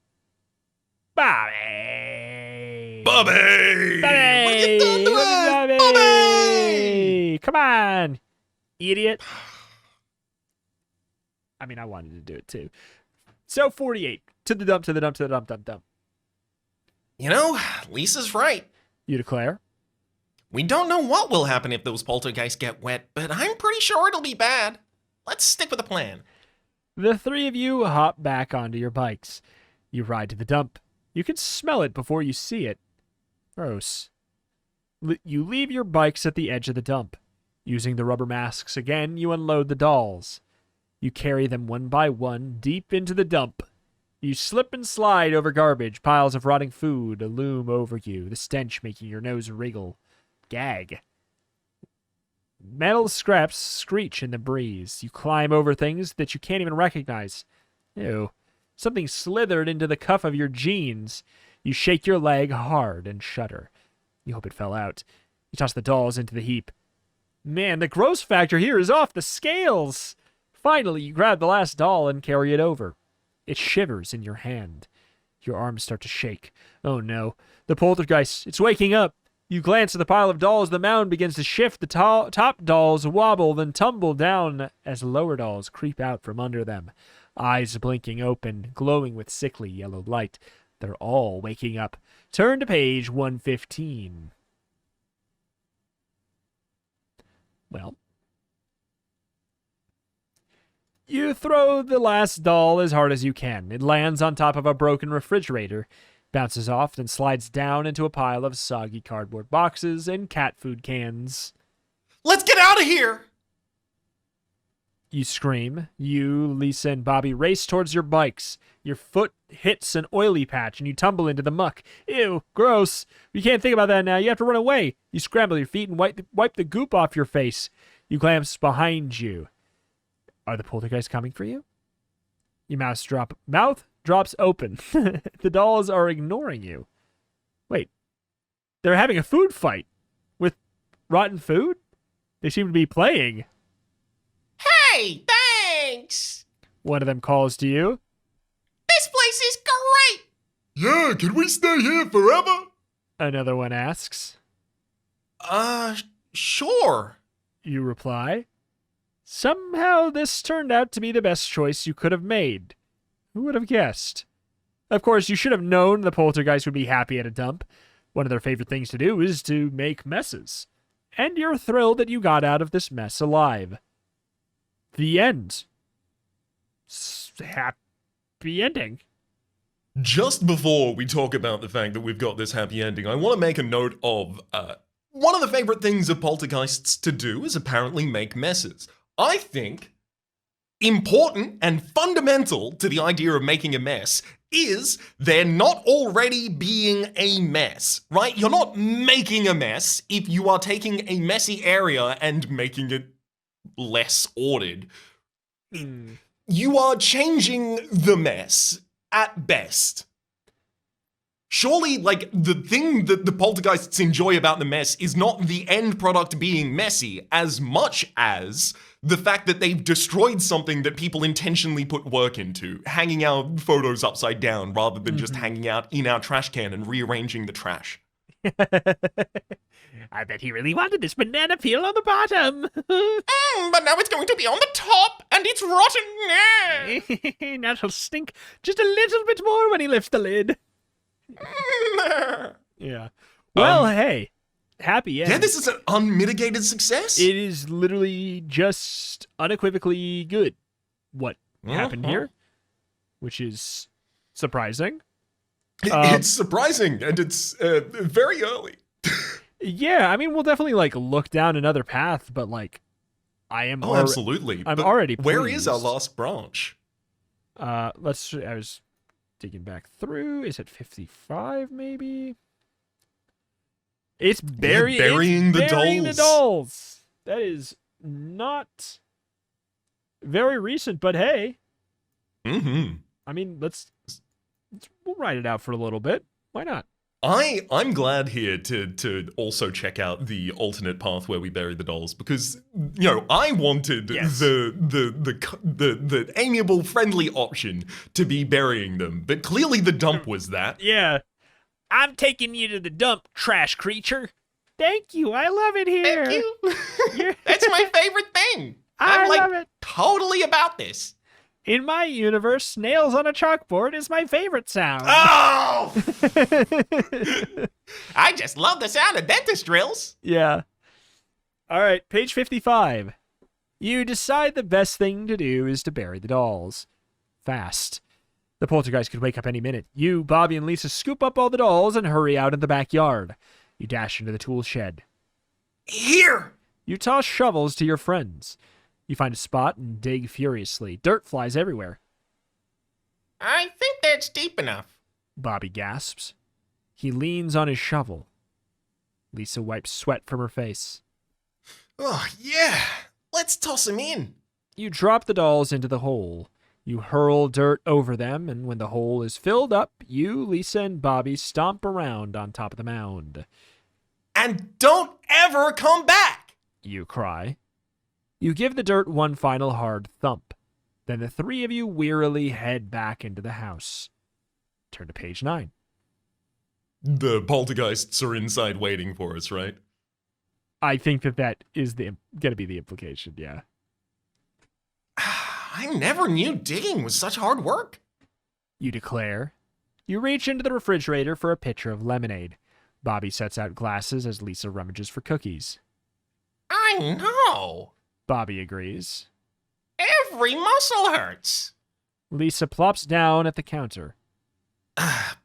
Speaker 1: Bobby!
Speaker 2: Bobby!
Speaker 3: What have you done to us?
Speaker 1: Bobby! Come on, idiot. I mean, I wanted to do it too. So 48. To the dump, to the dump, to the dump, dump, dump.
Speaker 3: Lisa's right.
Speaker 1: You declare?
Speaker 3: We don't know what will happen if those poltergeists get wet, but I'm pretty sure it'll be bad. Let's stick with the plan.
Speaker 1: The three of you hop back onto your bikes. You ride to the dump. You can smell it before you see it. Gross. You leave your bikes at the edge of the dump. Using the rubber masks again, you unload the dolls. You carry them one by one deep into the dump. You slip and slide over garbage. Piles of rotting food loom over you, the stench making your nose wriggle. Gag. Metal scraps screech in the breeze. You climb over things that you can't even recognize. Ew. Something slithered into the cuff of your jeans. You shake your leg hard and shudder. You hope it fell out. You toss the dolls into the heap. Man, the gross factor here is off the scales. Finally, you grab the last doll and carry it over. It shivers in your hand. Your arms start to shake. Oh no, the poltergeist, it's waking up. You glance at the pile of dolls. The mound begins to shift. The top dolls wobble, then tumble down as lower dolls creep out from under them. Eyes blinking open, glowing with sickly yellow light. They're all waking up. Turn to page 115. Well, you throw the last doll as hard as you can. It lands on top of a broken refrigerator, bounces off, and slides down into a pile of soggy cardboard boxes and cat food cans.
Speaker 3: Let's get out of here!
Speaker 1: You scream. You, Lisa, and Bobby race towards your bikes. Your foot hits an oily patch and you tumble into the muck. Ew, gross. You can't think about that now. You have to run away. You scramble your feet and wipe the goop off your face. You glance behind you. Are the poltergeists coming for you? Your mouth drops open. The dolls are ignoring you. Wait, they're having a food fight with rotten food? They seem to be playing.
Speaker 3: Hey, thanks!
Speaker 1: One of them calls to you.
Speaker 3: This place is great!
Speaker 2: Yeah, can we stay here forever?
Speaker 1: Another one asks.
Speaker 3: Sure.
Speaker 1: You reply. Somehow this turned out to be the best choice you could have made. Who would have guessed? Of course, you should have known the poltergeist would be happy at a dump. One of their favorite things to do is to make messes. And you're thrilled that you got out of this mess alive. The end. Happy ending.
Speaker 2: Just before we talk about the fact that we've got this happy ending, I want to make a note of one of the favorite things of poltergeists to do is apparently make messes. I think important and fundamental to the idea of making a mess is there not already being a mess, right? You're not making a mess if you are taking a messy area and making it less ordered. You are changing the mess at best. Surely, like, the thing that the poltergeists enjoy about the mess is not the end product being messy as much as the fact that they've destroyed something that people intentionally put work into, hanging our photos upside down rather than just hanging out in our trash can and rearranging the trash.
Speaker 1: I bet he really wanted this banana peel on the bottom.
Speaker 3: But now it's going to be on the top, and it's rotten.
Speaker 1: Now it'll stink just a little bit more when he lifts the lid. Yeah. Well, hey, happy end.
Speaker 2: Yeah, this is an unmitigated success.
Speaker 1: It is literally just unequivocally good. What happened here, which is surprising.
Speaker 2: It's surprising, and it's very early.
Speaker 1: Yeah, I mean, we'll definitely like look down another path, but like,
Speaker 2: Absolutely.
Speaker 1: I'm
Speaker 2: But
Speaker 1: already
Speaker 2: where is our
Speaker 1: pleased.
Speaker 2: last branch?
Speaker 1: I was digging back through. Is it 55 maybe? It's
Speaker 2: burying the
Speaker 1: dolls. That is not very recent, but hey.
Speaker 2: Mm-hmm.
Speaker 1: I mean, we'll write it out for a little bit. Why not?
Speaker 2: I'm glad here to also check out the alternate path where we bury the dolls because I wanted
Speaker 1: Yes.
Speaker 2: the amiable friendly option to be burying them, but clearly the dump was that.
Speaker 1: Yeah. I'm taking you to the dump, trash creature. Thank you. I love it here.
Speaker 3: Thank you. That's my favorite thing.
Speaker 1: I
Speaker 3: I'm
Speaker 1: love it.
Speaker 3: totally about this.
Speaker 1: In my universe, nails on a chalkboard is my favorite sound.
Speaker 3: Oh! I just love the sound of dentist drills.
Speaker 1: Yeah. All right, page 55. You decide the best thing to do is to bury the dolls. Fast. The poltergeist could wake up any minute. You, Bobby, and Lisa scoop up all the dolls and hurry out in the backyard. You dash into the tool shed.
Speaker 3: Here!
Speaker 1: You toss shovels to your friends. You find a spot and dig furiously. Dirt flies everywhere.
Speaker 3: I think that's deep enough.
Speaker 1: Bobby gasps. He leans on his shovel. Lisa wipes sweat from her face.
Speaker 3: Oh, yeah. Let's toss him in.
Speaker 1: You drop the dolls into the hole. You hurl dirt over them, and when the hole is filled up, you, Lisa, and Bobby stomp around on top of the mound.
Speaker 3: And don't ever come back!
Speaker 1: You cry. You give the dirt one final hard thump. Then the three of you wearily head back into the house. Turn to page 9.
Speaker 2: The poltergeists are inside waiting for us, right?
Speaker 1: I think that is going to be the implication, yeah.
Speaker 3: I never knew digging was such hard work.
Speaker 1: You declare. You reach into the refrigerator for a pitcher of lemonade. Bobby sets out glasses as Lisa rummages for cookies.
Speaker 3: I know.
Speaker 1: Bobby agrees.
Speaker 3: Every muscle hurts.
Speaker 1: Lisa plops down at the counter.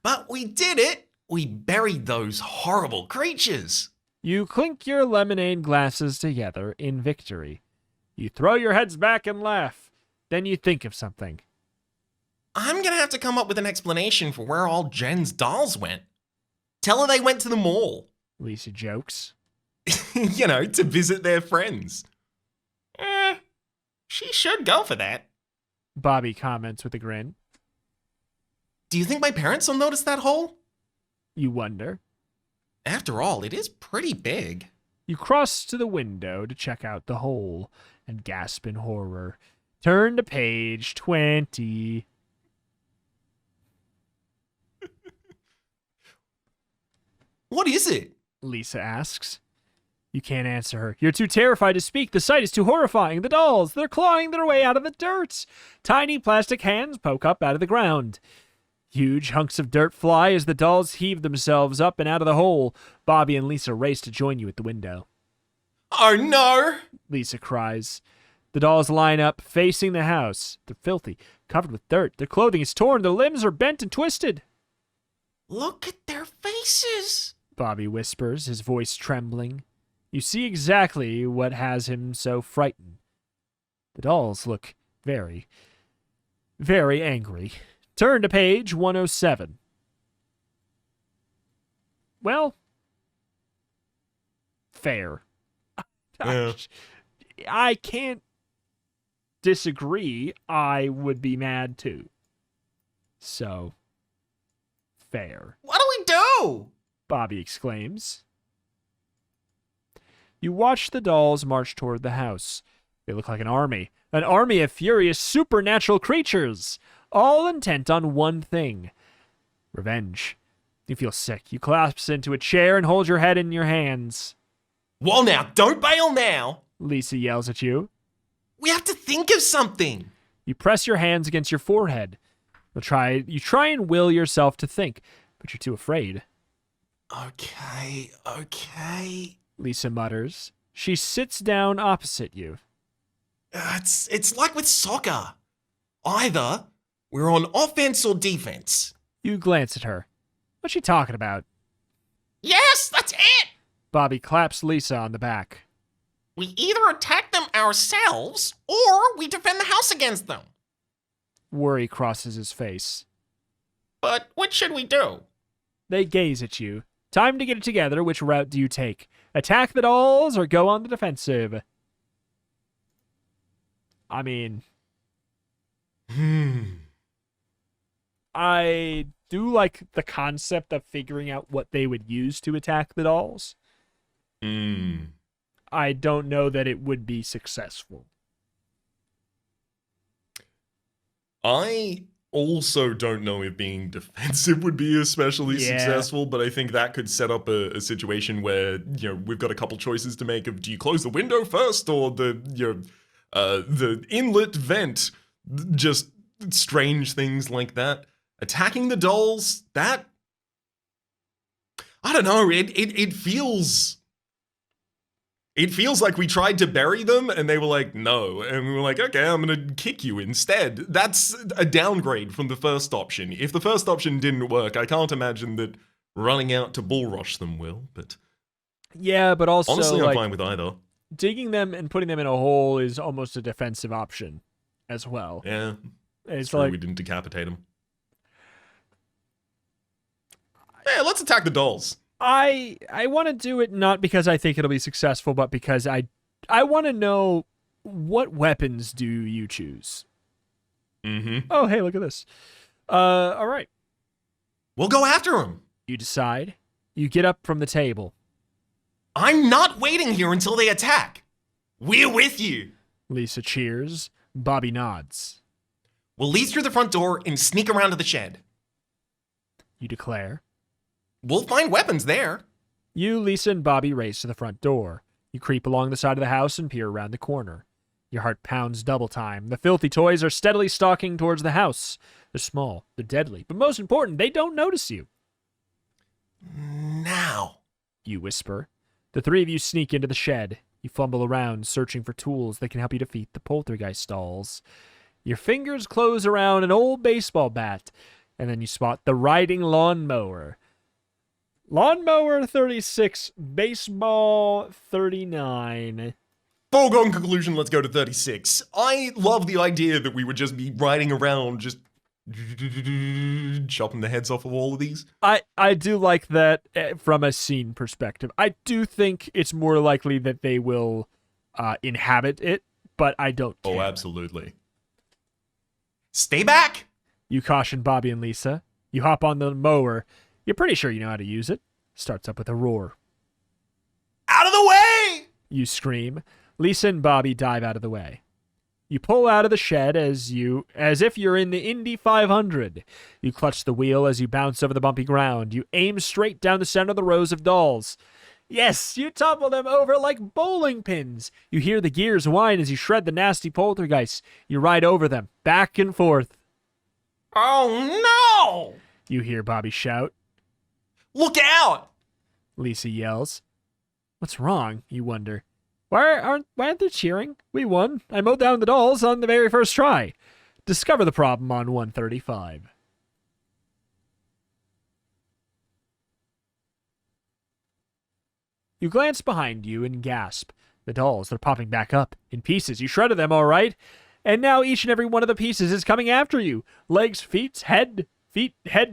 Speaker 3: But we did it. We buried those horrible creatures.
Speaker 1: You clink your lemonade glasses together in victory. You throw your heads back and laugh. Then you think of something.
Speaker 3: I'm gonna have to come up with an explanation for where all Jen's dolls went. Tell her they went to the mall.
Speaker 1: Lisa jokes.
Speaker 3: You know, to visit their friends. She should go for that.
Speaker 1: Bobby comments with a grin.
Speaker 3: Do you think my parents will notice that hole?
Speaker 1: You wonder.
Speaker 3: After all, it is pretty big.
Speaker 1: You cross to the window to check out the hole and gasp in horror. Turn to page 20.
Speaker 3: What is it?
Speaker 1: Lisa asks. You can't answer her. You're too terrified to speak. The sight is too horrifying. The dolls, they're clawing their way out of the dirt. Tiny plastic hands poke up out of the ground. Huge hunks of dirt fly as the dolls heave themselves up and out of the hole. Bobby and Lisa race to join you at the window.
Speaker 3: Oh no!
Speaker 1: Lisa cries. The dolls line up, facing the house. They're filthy, covered with dirt. Their clothing is torn. Their limbs are bent and twisted.
Speaker 3: Look at their faces!
Speaker 1: Bobby whispers, his voice trembling. You see exactly what has him so frightened. The dolls look very, very angry. Turn to page 107. Well, fair.
Speaker 2: Yeah.
Speaker 1: I can't disagree. I would be mad too. So, fair.
Speaker 3: What do we do?
Speaker 1: Bobby exclaims. You watch the dolls march toward the house. They look like an army of furious supernatural creatures, all intent on one thing: revenge. You feel sick. You collapse into a chair and hold your head in your hands.
Speaker 3: Well now, don't bail now!
Speaker 1: Lisa yells at you.
Speaker 3: We have to think of something!
Speaker 1: You press your hands against your forehead. You try and will yourself to think, but you're too afraid.
Speaker 3: Okay.
Speaker 1: Lisa mutters. She sits down opposite you.
Speaker 3: It's like with soccer. Either we're on offense or defense.
Speaker 1: You glance at her. What's she talking about?
Speaker 3: Yes, that's it!
Speaker 1: Bobby claps Lisa on the back.
Speaker 3: We either attack them ourselves or we defend the house against them.
Speaker 1: Worry crosses his face.
Speaker 3: But which should we do?
Speaker 1: They gaze at you. Time to get it together. Which route do you take? Attack the dolls or go on the defensive? I mean, I do like the concept of figuring out what they would use to attack the dolls. I don't know that it would be successful.
Speaker 2: I also don't know if being defensive would be especially successful, but I think that could set up a situation where, you know, we've got a couple choices to make of, do you close the window first or the inlet vent? Just strange things like that. Attacking the dolls, that, I don't know, it feels like we tried to bury them and they were like, no. And we were like, okay, I'm going to kick you instead. That's a downgrade from the first option. If the first option didn't work, I can't imagine that running out to bull rush them will. But
Speaker 1: yeah, but also,
Speaker 2: honestly, I'm fine with either.
Speaker 1: Digging them and putting them in a hole is almost a defensive option as well.
Speaker 2: Yeah,
Speaker 1: it's
Speaker 2: true,
Speaker 1: like,
Speaker 2: we didn't decapitate them. Yeah, let's attack the dolls.
Speaker 1: I want to do it not because I think it'll be successful, but because I want to know, what weapons do you choose?
Speaker 2: Mm-hmm.
Speaker 1: Oh, hey, look at this. All right.
Speaker 2: We'll go after him.
Speaker 1: You decide. You get up from the table.
Speaker 2: I'm not waiting here until they attack. We're with you.
Speaker 1: Lisa cheers. Bobby nods.
Speaker 2: We'll lead through the front door and sneak around to the shed.
Speaker 1: You declare.
Speaker 2: We'll find weapons there.
Speaker 1: You, Lisa, and Bobby race to the front door. You creep along the side of the house and peer around the corner. Your heart pounds double time. The filthy toys are steadily stalking towards the house. They're small, they're deadly, but most important, they don't notice you.
Speaker 2: Now,
Speaker 1: You whisper. The three of you sneak into the shed. You fumble around, searching for tools that can help you defeat the poltergeist dolls. Your fingers close around an old baseball bat, and then you spot the riding lawnmower. Lawnmower 36, baseball 39.
Speaker 2: foregone conclusion, let's go to 36. I love the idea that we would just be riding around, just chopping the heads off of all of these.
Speaker 1: I do like that from a scene perspective. I do think it's more likely that they will inhabit it, but I don't care.
Speaker 2: Oh, absolutely. Stay back!
Speaker 1: You caution Bobby and Lisa. You hop on the mower. You're pretty sure you know how to use it. Starts up with a roar.
Speaker 2: Out of the way!
Speaker 1: You scream. Lisa and Bobby dive out of the way. You pull out of the shed as if you're in the Indy 500. You clutch the wheel as you bounce over the bumpy ground. You aim straight down the center of the rows of dolls. Yes, you topple them over like bowling pins. You hear the gears whine as you shred the nasty poltergeists. You ride over them, back and forth.
Speaker 3: Oh, no!
Speaker 1: You hear Bobby shout.
Speaker 2: Look out!
Speaker 1: Lisa yells. What's wrong? You wonder. Why aren't they cheering? We won. I mowed down the dolls on the very first try. Discover the problem on 135. You glance behind you and gasp. The dolls, they're popping back up. In pieces. You shredded them, all right. And now each and every one of the pieces is coming after you. Legs, feet, head,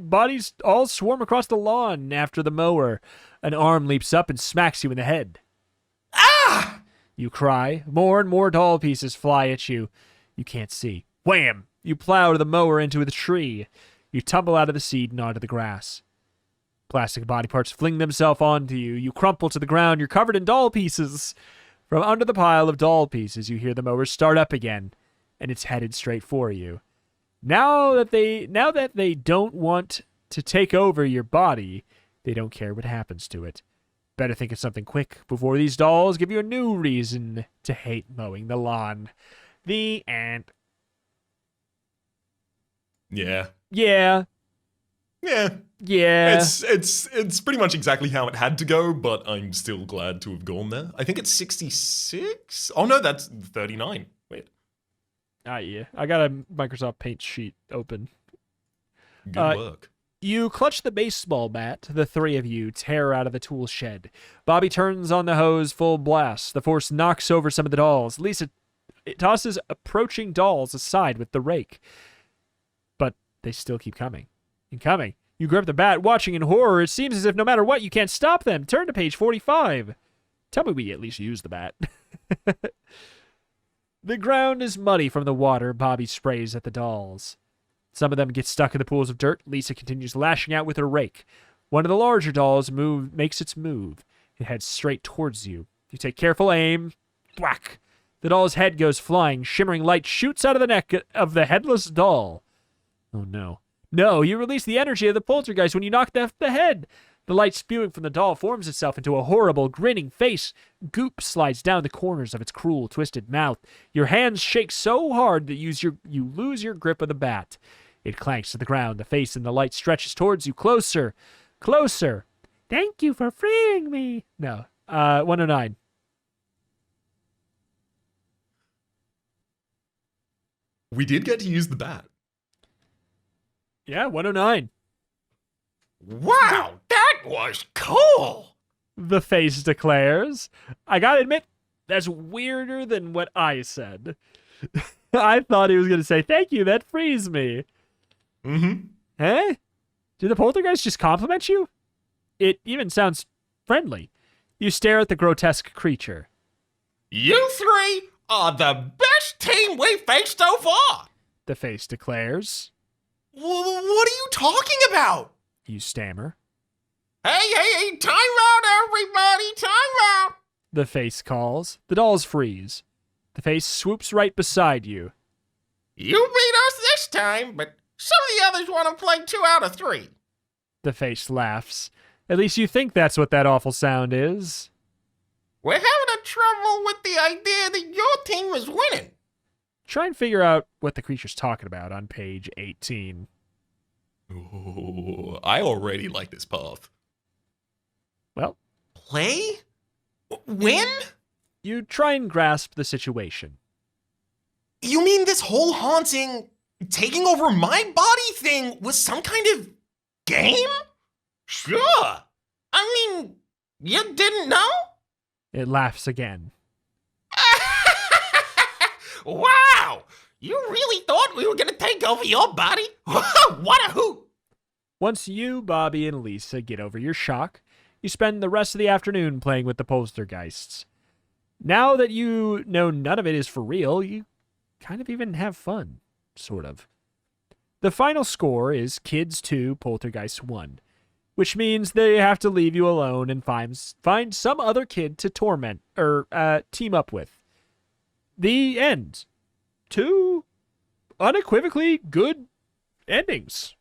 Speaker 1: bodies all swarm across the lawn after the mower. An arm leaps up and smacks you in the head.
Speaker 2: Ah!
Speaker 1: You cry. More and more doll pieces fly at you. You can't see. Wham! You plow the mower into the tree. You tumble out of the seat and onto the grass. Plastic body parts fling themselves onto you. You crumple to the ground. You're covered in doll pieces. From under the pile of doll pieces, you hear the mower start up again, and it's headed straight for you. Now that they don't want to take over your body, they don't care what happens to it. Better think of something quick before these dolls give you a new reason to hate mowing the lawn. The end.
Speaker 2: Yeah.
Speaker 1: Yeah.
Speaker 2: Yeah.
Speaker 1: Yeah.
Speaker 2: It's pretty much exactly how it had to go, but I'm still glad to have gone there. I think it's 66? Oh no, that's 39. Wait.
Speaker 1: Yeah. I got a Microsoft Paint sheet open.
Speaker 2: Good work.
Speaker 1: You clutch the baseball bat. The three of you tear out of the tool shed. Bobby turns on the hose full blast. The force knocks over some of the dolls. Lisa tosses approaching dolls aside with the rake. But they still keep coming and coming. You grab the bat, watching in horror. It seems as if no matter what, you can't stop them. Turn to page 45. Tell me we at least use the bat. The ground is muddy from the water Bobby sprays at the dolls. Some of them get stuck in the pools of dirt. Lisa continues lashing out with her rake. One of the larger dolls makes its move. It heads straight towards you. You take careful aim. Thwack! The doll's head goes flying. Shimmering light shoots out of the neck of the headless doll. Oh no. No, you release the energy of the poltergeist when you knock off the head. The light spewing from the doll forms itself into a horrible, grinning face. Goop slides down the corners of its cruel, twisted mouth. Your hands shake so hard that you lose your grip of the bat. It clanks to the ground. The face in the light stretches towards you. Closer. Closer. Thank you for freeing me. No. 109.
Speaker 2: We did get to use the bat.
Speaker 1: Yeah, 109.
Speaker 3: Wow, that was cool!
Speaker 1: The face declares. I gotta admit, that's weirder than what I said. I thought he was gonna say, thank you, that frees me.
Speaker 2: Mm-hmm.
Speaker 1: Eh? Did the poltergeist just compliment you? It even sounds friendly. You stare at the grotesque creature.
Speaker 3: You three are the best team we've faced so far!
Speaker 1: the face declares.
Speaker 2: What are you talking about?
Speaker 1: You stammer.
Speaker 3: Hey, time out, everybody, time out.
Speaker 1: The face calls. The dolls freeze. The face swoops right beside you.
Speaker 3: You beat us this time, but some of the others want to play 2 out of 3.
Speaker 1: The face laughs. At least you think that's what that awful sound is.
Speaker 3: We're having a trouble with the idea that your team is winning.
Speaker 1: Try and figure out what the creature's talking about on page 18.
Speaker 2: Ooh, I already like this path.
Speaker 1: Well,
Speaker 2: Play? Win?
Speaker 1: you try and grasp the situation.
Speaker 2: You mean this whole haunting, taking over my body thing was some kind of game?
Speaker 3: Sure. I mean, you didn't know?
Speaker 1: It laughs again.
Speaker 3: Wow! You really thought we were gonna take over your body? What a hoot!
Speaker 1: Once you, Bobby, and Lisa get over your shock, you spend the rest of the afternoon playing with the poltergeists. Now that you know none of it is for real, you kind of even have fun. Sort of. The final score is Kids 2, Poltergeist 1, which means they have to leave you alone and find some other kid to torment or team up with. The end. 2 unequivocally good endings.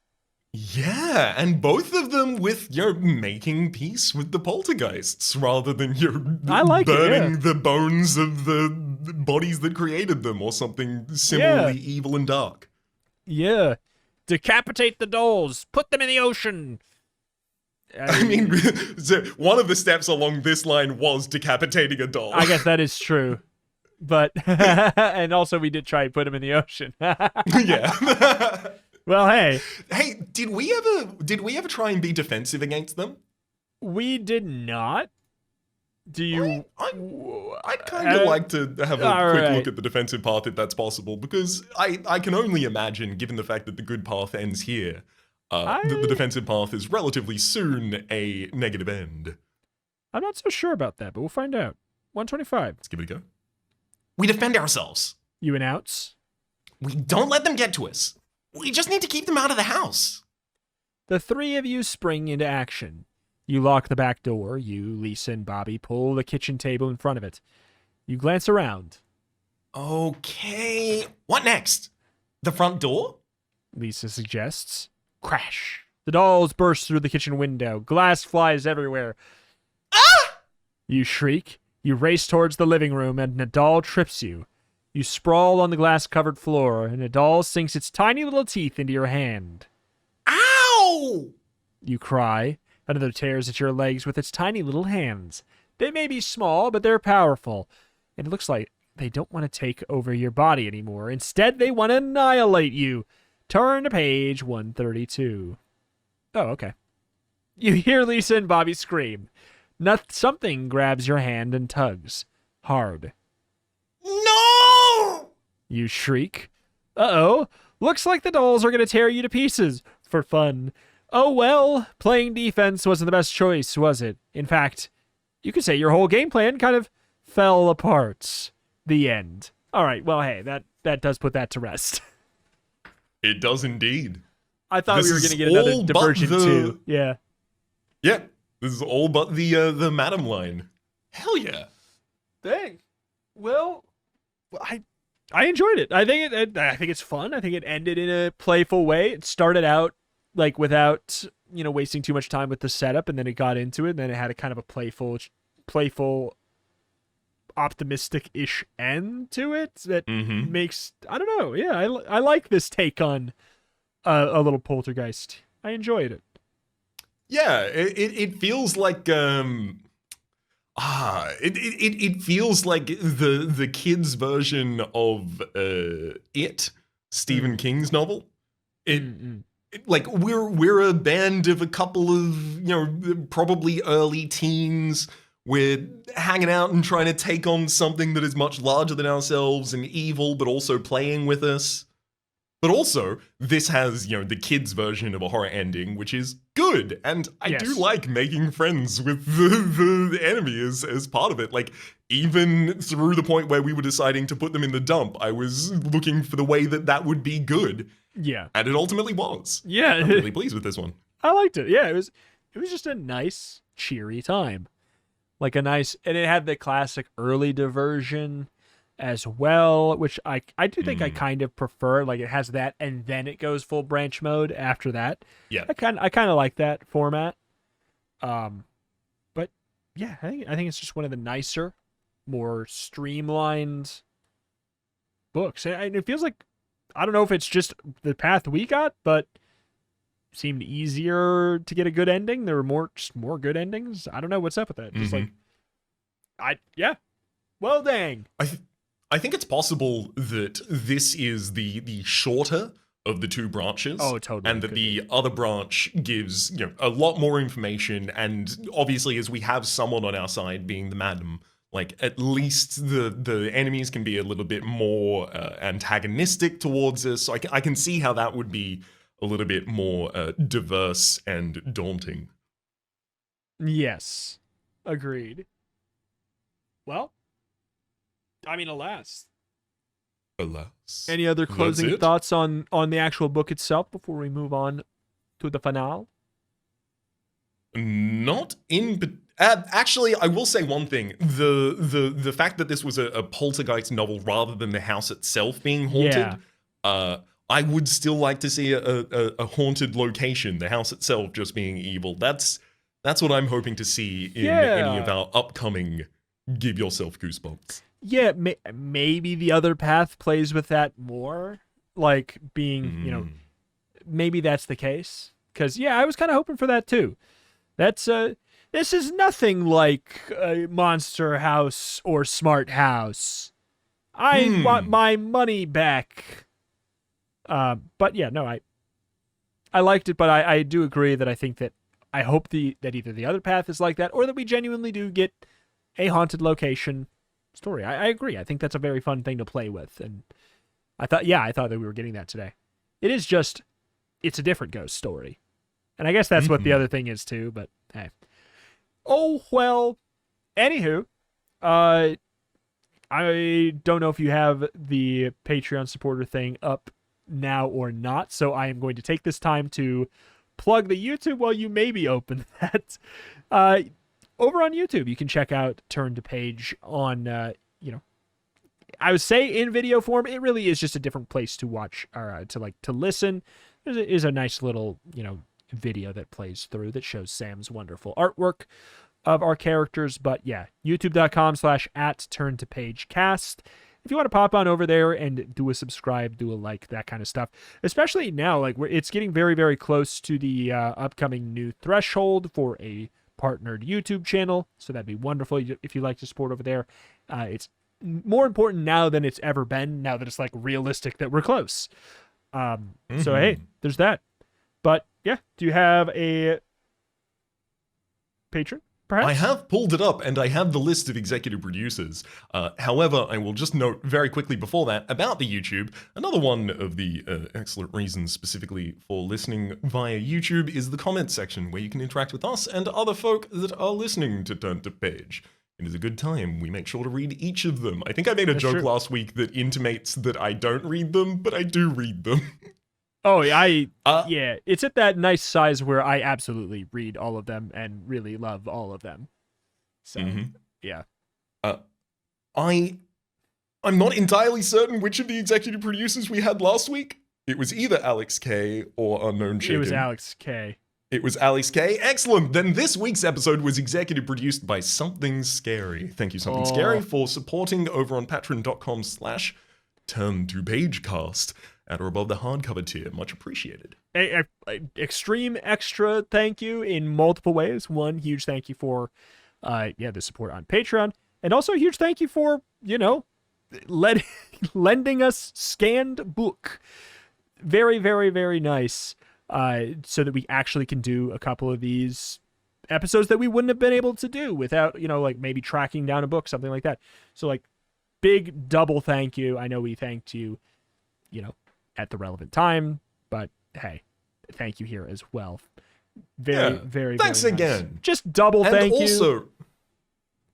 Speaker 2: Yeah, and both of them with making peace with the poltergeists rather than
Speaker 1: I like
Speaker 2: burning
Speaker 1: it,
Speaker 2: the bones of the bodies that created them or something similarly evil and dark.
Speaker 1: Yeah. Decapitate the dolls. Put them in the ocean.
Speaker 2: I mean, so one of the steps along this line was decapitating a doll.
Speaker 1: I guess that is true. But, and also we did try and put them in the ocean.
Speaker 2: Yeah.
Speaker 1: Well, hey.
Speaker 2: Hey, did we ever try and be defensive against them?
Speaker 1: We did not. Do you?
Speaker 2: I'd kind of like to have a quick look at the defensive path if that's possible, because I can only imagine, given the fact that the good path ends here, that the defensive path is relatively soon a negative end.
Speaker 1: I'm not so sure about that, but we'll find out. 125.
Speaker 2: Let's give it a go. We defend ourselves.
Speaker 1: You announce.
Speaker 2: We don't let them get to us. We just need to keep them out of the house.
Speaker 1: The 3 of you spring into action. You lock the back door. You, Lisa, and Bobby pull the kitchen table in front of it. You glance around.
Speaker 2: Okay. What next? The front door?
Speaker 1: Lisa suggests. Crash. The dolls burst through the kitchen window. Glass flies everywhere.
Speaker 2: Ah!
Speaker 1: You shriek. You race towards the living room, and a doll trips you. You sprawl on the glass-covered floor, and a doll sinks its tiny little teeth into your hand.
Speaker 2: Ow!
Speaker 1: You cry. Another tears at your legs with its tiny little hands. They may be small, but they're powerful. And it looks like they don't want to take over your body anymore. Instead, they want to annihilate you. Turn to page 132. Oh, okay. You hear Lisa and Bobby scream. Something grabs your hand and tugs. Hard.
Speaker 2: No!
Speaker 1: You shriek. Uh-oh. Looks like the dolls are going to tear you to pieces. For fun. Oh well, playing defense wasn't the best choice, was it? In fact, you could say your whole game plan kind of fell apart. The end. All right, well, hey, that does put that to rest.
Speaker 2: It does indeed.
Speaker 1: I thought we were going to get another Divergent 2. Yeah.
Speaker 2: Yeah, this is all but the Madam line. Hell yeah.
Speaker 1: Dang. Well, I enjoyed it. I think it's fun. I think it ended in a playful way. It started out like without, wasting too much time with the setup, and then it got into it, and then it had a kind of a playful optimistic-ish end to it that makes, I don't know. Yeah, I like this take on a little poltergeist. I enjoyed it.
Speaker 2: Yeah, it feels like it feels like the kids version of Stephen King's novel. Like we're a band of a couple of probably early teens. We're hanging out and trying to take on something that is much larger than ourselves and evil, but also playing with us. But also, this has the kids version of a horror ending, which is good. good. And I do
Speaker 1: Yes.
Speaker 2: like making friends with the enemy as part of it. Like, even through the point where we were deciding to put them in the dump, I was looking for the way that would be good.
Speaker 1: Yeah.
Speaker 2: And it ultimately was.
Speaker 1: Yeah.
Speaker 2: I'm really pleased with this one.
Speaker 1: I liked it. Yeah, it was just a nice, cheery time. Like a nice, and it had the classic early diversion as well, which I do think I kind of prefer. Like it has that, and then it goes full branch mode after that.
Speaker 2: Yeah.
Speaker 1: I kind of like that format. But yeah, I think it's just one of the nicer, more streamlined books, and it feels like, I don't know if it's just the path we got, but seemed easier to get a good ending. There were just more good endings. I don't know what's up with that. Just like, well, dang.
Speaker 2: I think it's possible that this is the shorter of the two branches.
Speaker 1: Oh, totally.
Speaker 2: And that the other branch gives, a lot more information. And obviously, as we have someone on our side being the madam, like at least the enemies can be a little bit more antagonistic towards us. So I can see how that would be a little bit more diverse and daunting.
Speaker 1: Yes. Agreed. Well, I mean, alas. Any other closing thoughts on the actual book itself before we move on to the finale?
Speaker 2: Not in... actually, I will say one thing. The fact that this was a poltergeist novel rather than the house itself being haunted, I would still like to see a haunted location, the house itself just being evil. That's what I'm hoping to see in any of our upcoming Give Yourself Goosebumps.
Speaker 1: Yeah, maybe the other path plays with that more, like being, maybe that's the case. Because, I was kind of hoping for that too. That's, this is nothing like Monster House or Smart House. I want my money back. But yeah, no, I liked it, but I do agree that I think that I hope that either the other path is like that or that we genuinely do get a haunted location story. I agree. I think that's a very fun thing to play with. And I thought that we were getting that today. It is just, it's a different ghost story. And I guess that's what the other thing is too, but hey. Oh, well, anywho, I don't know if you have the Patreon supporter thing up now or not, so I am going to take this time to plug the YouTube while you maybe open that. Over on YouTube, you can check out Turn to Page on, I would say in video form. It really is just a different place to watch or to listen. There's a nice little, video that plays through that shows Sam's wonderful artwork of our characters. But yeah, youtube.com/@turntopagecast. If you want to pop on over there and do a subscribe, do a like, that kind of stuff, especially now, like it's getting very, very close to the upcoming new threshold for a partnered YouTube channel. So that'd be wonderful if you like to support over there. It's more important now than it's ever been, now that it's like realistic that we're close. So hey, there's that. But yeah, do you have a patron? Perhaps?
Speaker 2: I have pulled it up and I have the list of executive producers. However, I will just note very quickly before that about the YouTube. Another one of the excellent reasons specifically for listening via YouTube is the comment section where you can interact with us and other folk that are listening to Turn to Page. It is a good time. We make sure to read each of them. I think I made a joke last week that intimates that I don't read them, but I do read them.
Speaker 1: Oh, yeah, it's at that nice size where I absolutely read all of them and really love all of them. So, yeah.
Speaker 2: I'm not entirely certain which of the executive producers we had last week. It was either Alex K or Unknown Chicken.
Speaker 1: It was Alex K.
Speaker 2: It was Alex K. Excellent. Then this week's episode was executive produced by Something Scary. Thank you, Something Scary, for supporting over on patreon.com/turntopagecast. At or above the hardcover tier. Much appreciated.
Speaker 1: A extreme extra thank you in multiple ways. One, huge thank you for the support on Patreon. And also a huge thank you for, lending us scanned book. Very, very, very nice. So that we actually can do a couple of these episodes that we wouldn't have been able to do without, maybe tracking down a book, something like that. So big double thank you. I know we thanked you, at the relevant time, but hey, thank you here as well. Very,
Speaker 2: Yeah.
Speaker 1: very,
Speaker 2: Thanks
Speaker 1: very nice.
Speaker 2: again.
Speaker 1: Just double
Speaker 2: And
Speaker 1: thank you.
Speaker 2: also,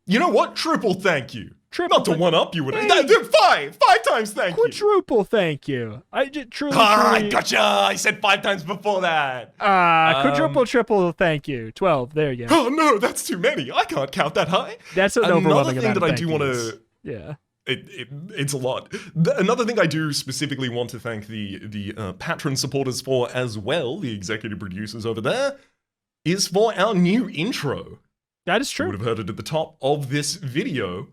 Speaker 2: you know what? Triple thank you.
Speaker 1: Triple
Speaker 2: Not to one up you would.
Speaker 1: Hey.
Speaker 2: Five times thank you.
Speaker 1: Quadruple thank you. I just truly,
Speaker 2: Ah,
Speaker 1: truly.
Speaker 2: gotcha. I said 5 times before that.
Speaker 1: Quadruple, triple thank you. 12. There you go.
Speaker 2: Oh no, that's too many. I can't count that high.
Speaker 1: That's an
Speaker 2: Another
Speaker 1: overwhelming
Speaker 2: thing
Speaker 1: amount
Speaker 2: that
Speaker 1: of
Speaker 2: I do
Speaker 1: thank
Speaker 2: want
Speaker 1: yous.
Speaker 2: to.
Speaker 1: Yeah.
Speaker 2: It's a lot. Another thing I do specifically want to thank the patron supporters for as well, the executive producers over there, is for our new intro.
Speaker 1: That is
Speaker 2: You would
Speaker 1: true.
Speaker 2: have heard it at the top of this video.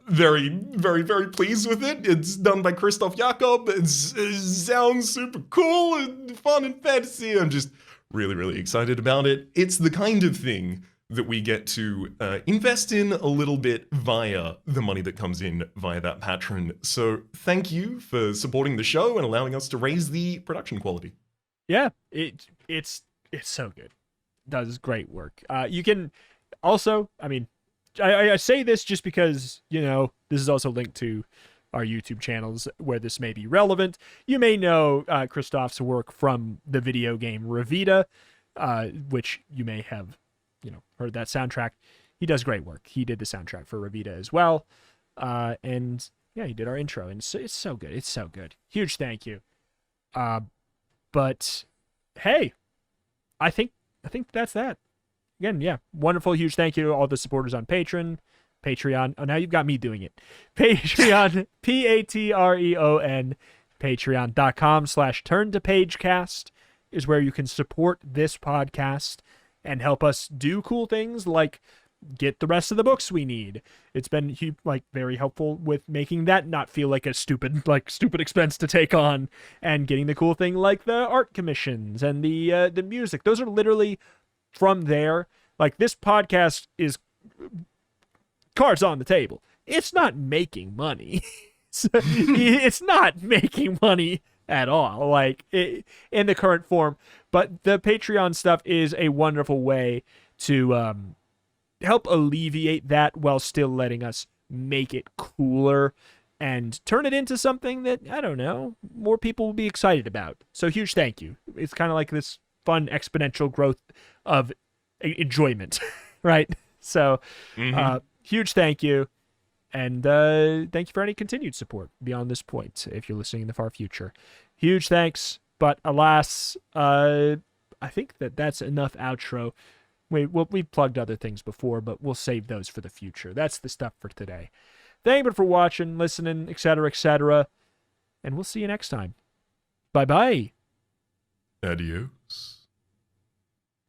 Speaker 2: Very, very, very pleased with it. It's done by Christoph Jakob. It sounds super cool and fun and fantasy. I'm just really, really excited about it. It's the kind of thing that we get to invest in a little bit via the money that comes in via that patron. So thank you for supporting the show and allowing us to raise the production quality.
Speaker 1: Yeah. It's so good. Does great work. You can also, I mean, I say this just because, you know, this is also linked to our YouTube channels where this may be relevant. You may know Christoph's work from the video game Revita, which you may have, you know, heard that soundtrack. He does great work. He did the soundtrack for Revita as well. And yeah, he did our intro, and it's so good. It's so good. Huge thank you. But hey, I think that's that. Again, yeah, wonderful, huge thank you to all the supporters on Patreon. Oh, now you've got me doing it. Patreon, Patreon, patreon.com/turntopagecast is where you can support this podcast and help us do cool things like get the rest of the books we need. It's been like very helpful with making that not feel like a stupid expense to take on, and getting the cool thing like the art commissions and the music. Those are literally from there. Like, this podcast is cards on the table. It's not making money. It's not making money at all, like in the current form. But the Patreon stuff is a wonderful way to help alleviate that while still letting us make it cooler and turn it into something that, I don't know, more people will be excited about. So huge thank you. It's kind of like this fun exponential growth of enjoyment, right? So huge thank you. And thank you for any continued support beyond this point, if you're listening in the far future. Huge thanks. But alas, I think that's enough outro. We've plugged other things before, but we'll save those for the future. That's the stuff for today. Thank you for watching, listening, etc., etc. And we'll see you next time. Bye-bye.
Speaker 2: Adieu.